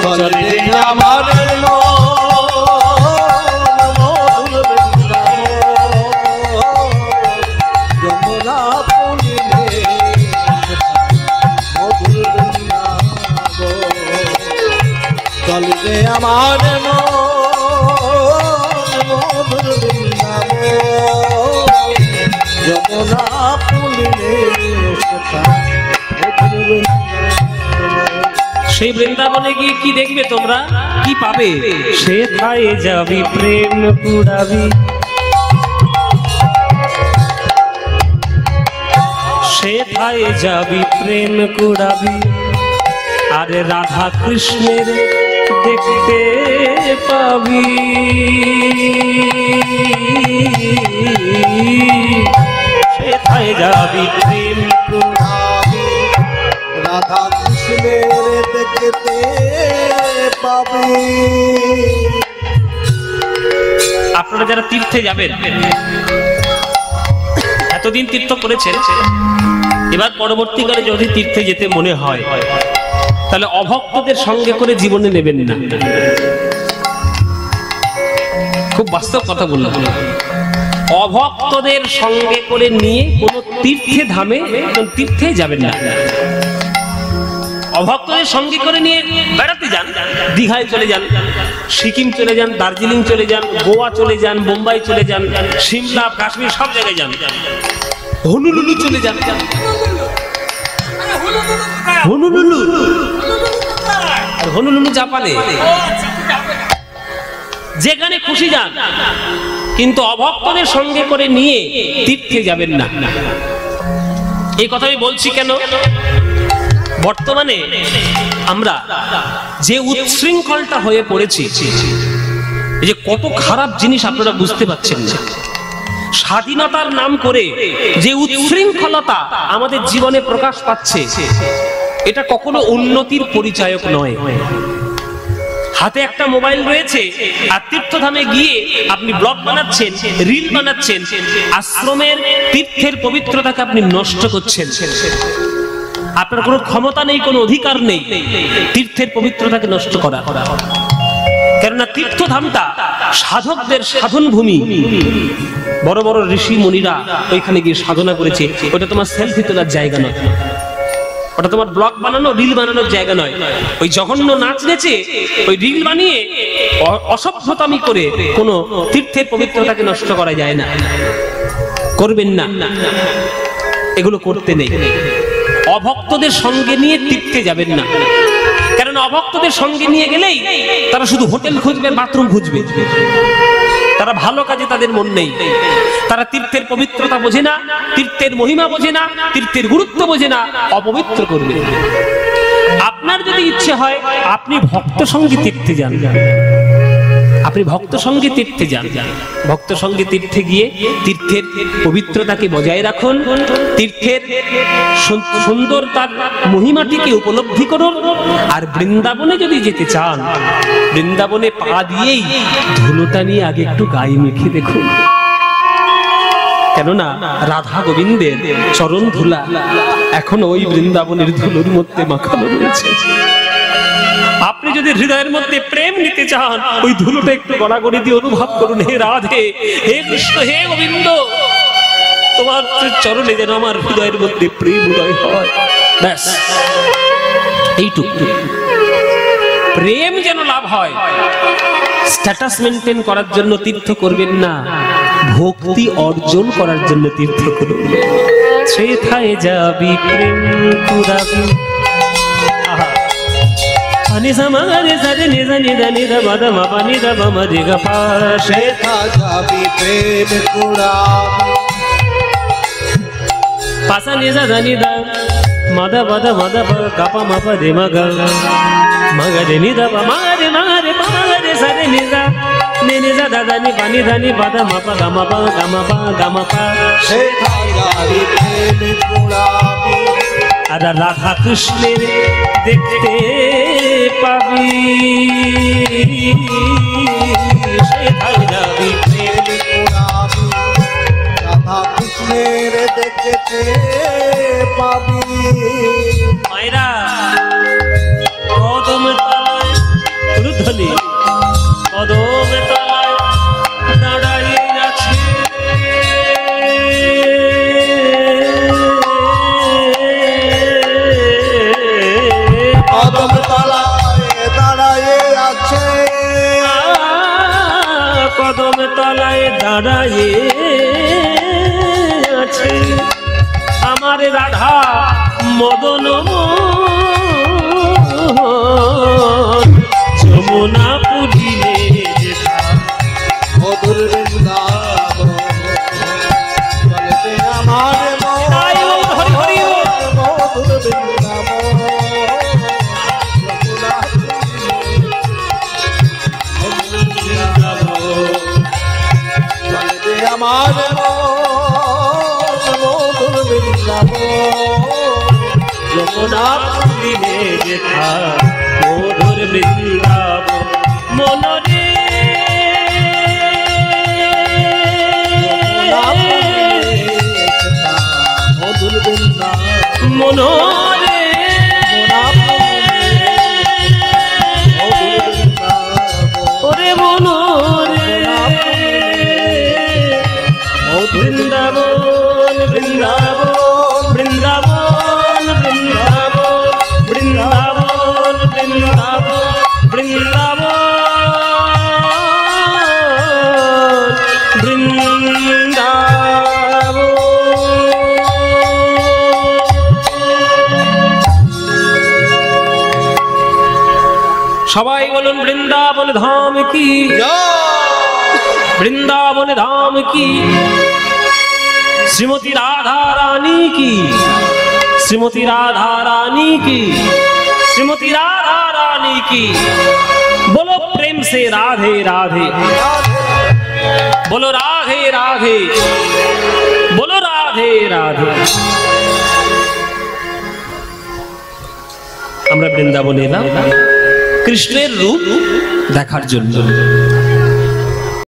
চলে রে আমার চলবে আমার মধুর বৃন্দাবন যমুনা পুলিলে সেই বৃন্দাবনে গিয়ে কি দেখবে তোমরা, কি পাবে? সেথায় যাবি প্রেম কুড়াবি, সেথায় যাবি প্রেম কুড়াবি, আরে রাধা কৃষ্ণের দেখতে পাবি। সেথায় যাবি প্রেম কুড়াবি, রাধা কৃষ্ণের দেখতে পাবি। আপনারা যারা তীর্থে যাবেন, এতদিন তীর্থ করেছেন, এবার পরবর্তীকালে যদি তীর্থে যেতে মনে হয় তাহলে অভক্তদের সঙ্গে করে জীবনে নেবেন না। খুব বাস্তব কথা বললাম। অভক্তদের সঙ্গে করে নিয়ে কোনো তীর্থে ধামে তীর্থে যাবেন না। অভক্তদের সঙ্গে করে নিয়ে বেড়াতে যান, দীঘায় চলে যান, সিকিম চলে যান, দার্জিলিং চলে যান, গোয়া চলে যান, বোম্বাই চলে যান, সিমলা, কাশ্মীর সব জায়গায় যান, হনুলুলু চলে যান। হনুলুলু আর হনুলুলু জাপানে, যেখানে খুশি যান, কিন্তু অভক্তদের সঙ্গে করে নিয়ে তীর্থে যাবেন না। এই কথা আমি বলছি কেন? বর্তমানে আমরা যে উচ্ছৃঙ্খলটা হয়ে পড়েছি, এই যে কত খারাপ জিনিস আপনারা বুঝতে পারছেন না। স্বাধীনতার নাম করে যে উচ্ছৃঙ্খলতা আমাদের জীবনে প্রকাশ পাচ্ছে, এটা কখনো উন্নতির পরিচায়ক নয়। হাতে একটা মোবাইল রয়েছে আর তীর্থধামে গিয়ে আপনি ব্লগ বানাচ্ছেন, রিল বানাচ্ছেন, আশ্রমের তীর্থের পবিত্রতাকে আপনি নষ্ট করছেন। আপনার কোনো ক্ষমতা নেই, কোনো অধিকার নেই তীর্থের পবিত্রতাকে নষ্ট করা। কেননা তীর্থধামটা সাধকদের সাধন ভূমি। বড় বড় ঋষি মুনিরা ওইখানে গিয়ে সাধনা করেছে। ওটা তোমার সেলফি তোলার জায়গা নয়, ওটা তোমার ব্লগ বানানো, রিল বানানোর জায়গা নয়। ওই জঘন্য নাচ নেচে, ওই রিল বানিয়ে অসভ্যতামি করে কোনো তীর্থের পবিত্রতাকে নষ্ট করা যায় না। করবেন না, এগুলো করতে নেই। অভক্তদের সঙ্গে নিয়ে তীর্থে যাবেন না, কারণ অভক্তদের সঙ্গে নিয়ে গেলেই তারা শুধু হোটেল খুঁজবে, বাথরুম খুঁজবে। তারা ভালো কাজে তাদের মন নেই। তারা তীর্থের পবিত্রতা বোঝে না, তীর্থের মহিমা বোঝে না, তীর্থের গুরুত্ব বোঝে না, অপবিত্র করবে। আপনার যদি ইচ্ছে হয় আপনি ভক্ত সঙ্গে তীর্থে যান, আপনি ভক্ত সঙ্গে তীর্থে যান। ভক্ত সঙ্গে তীর্থে গিয়ে তীর্থের পবিত্রতাকে বজায় রাখুন, তীর্থের সুন্দরতার মহিমাটিকে উপলব্ধি করুন। আর বৃন্দাবনে যদি যেতে চান, বৃন্দাবনে পা দিয়েই ধুলোটা নিয়ে আগে একটু গায়ে মেখে দেখুন। কেননা রাধা গোবিন্দের চরণ ধুলা এখন ওই বৃন্দাবনের ধুলোর মধ্যে মাখানো রয়েছে। আপনি যদি হৃদয়ের মধ্যে প্রেম নিতে চান, ওই ধুলোটা একটু গড়াগড়ি দিয়ে অনুভব করুন। হে রাধে, হে কৃষ্ণ, হে গোবিন্দ, তোমার চরণে যেন আমার হৃদয়ের মধ্যে প্রেম উদয় হয়। ব্যাস এইটুকু, প্রেম যেন লাভ হয়। স্ট্যাটাস মেনটেন করার জন্য তীর্থ করবেন না, ভক্তি অর্জন করার জন্য তীর্থ করুন। সেথায় যাবি প্রেম কুড়াবি। পানি সামারে সারে নিজা নিদা নিদা বাদা মা পানি দা বামা দিগা পা। সেথা যাবি প্রেম কুড়াবি। পাসা নিজা দা নিদা মাদা বাদা মাদা পা কাপা মাপা দে মাগা মাগা দে নিদা পা মাগা রে পাগা রে সারে নিজা নে নিজা দাদা নি পানি ধানি বাদা মাপা গামা পা গামা পা গামা পা। সেথা যাবি প্রেম কুড়াবি। আর রাধা কৃষ্ণের দেখতে পাবি, সেথায় যাবি প্রেম কুড়াবি। রাধা কৃষ্ণের দেখতে পাবি। মায়েরা কদম তলায় রুদ্ধলি, কদম তলায় দাঁড়াইয়ে আছে। কদম তলায় দাঁড়ায়ে আছে। কদম তলায় দাঁড়াইয়ে আছে আমার রাধা মদন যমুনা পুরিলে যেথা মধুর বৃন্দাবন চলতে আমার মন। মধুর বৃন্দাবন চলতে আমার মন। মধুর বৃন্দাবন যমুনা পুরিলে যেথা মধুর বৃন্দাবন মনরে মধুর বৃন্দাবন মনরে ওরে মনরে বৃন্দাবন বৃন্দাবন বৃন্দাবন বৃন্দাবন বৃন্দাবন বৃন্দাবন বৃন্দাবন সবাই বলুন বৃন্দাবন ধাম কি, বৃন্দাবন ধাম কি, শ্রীমতী রাধা রানী কি, শ্রীমতী রাধা রানী কি, श्रीमती राधा रानी की। बोलो प्रेम से राधे राधे, बोलो राधे राधे, बोलो राधे राधे। আমরা বৃন্দাবনে এলাম কৃষ্ণের রূপ দেখার জন্য।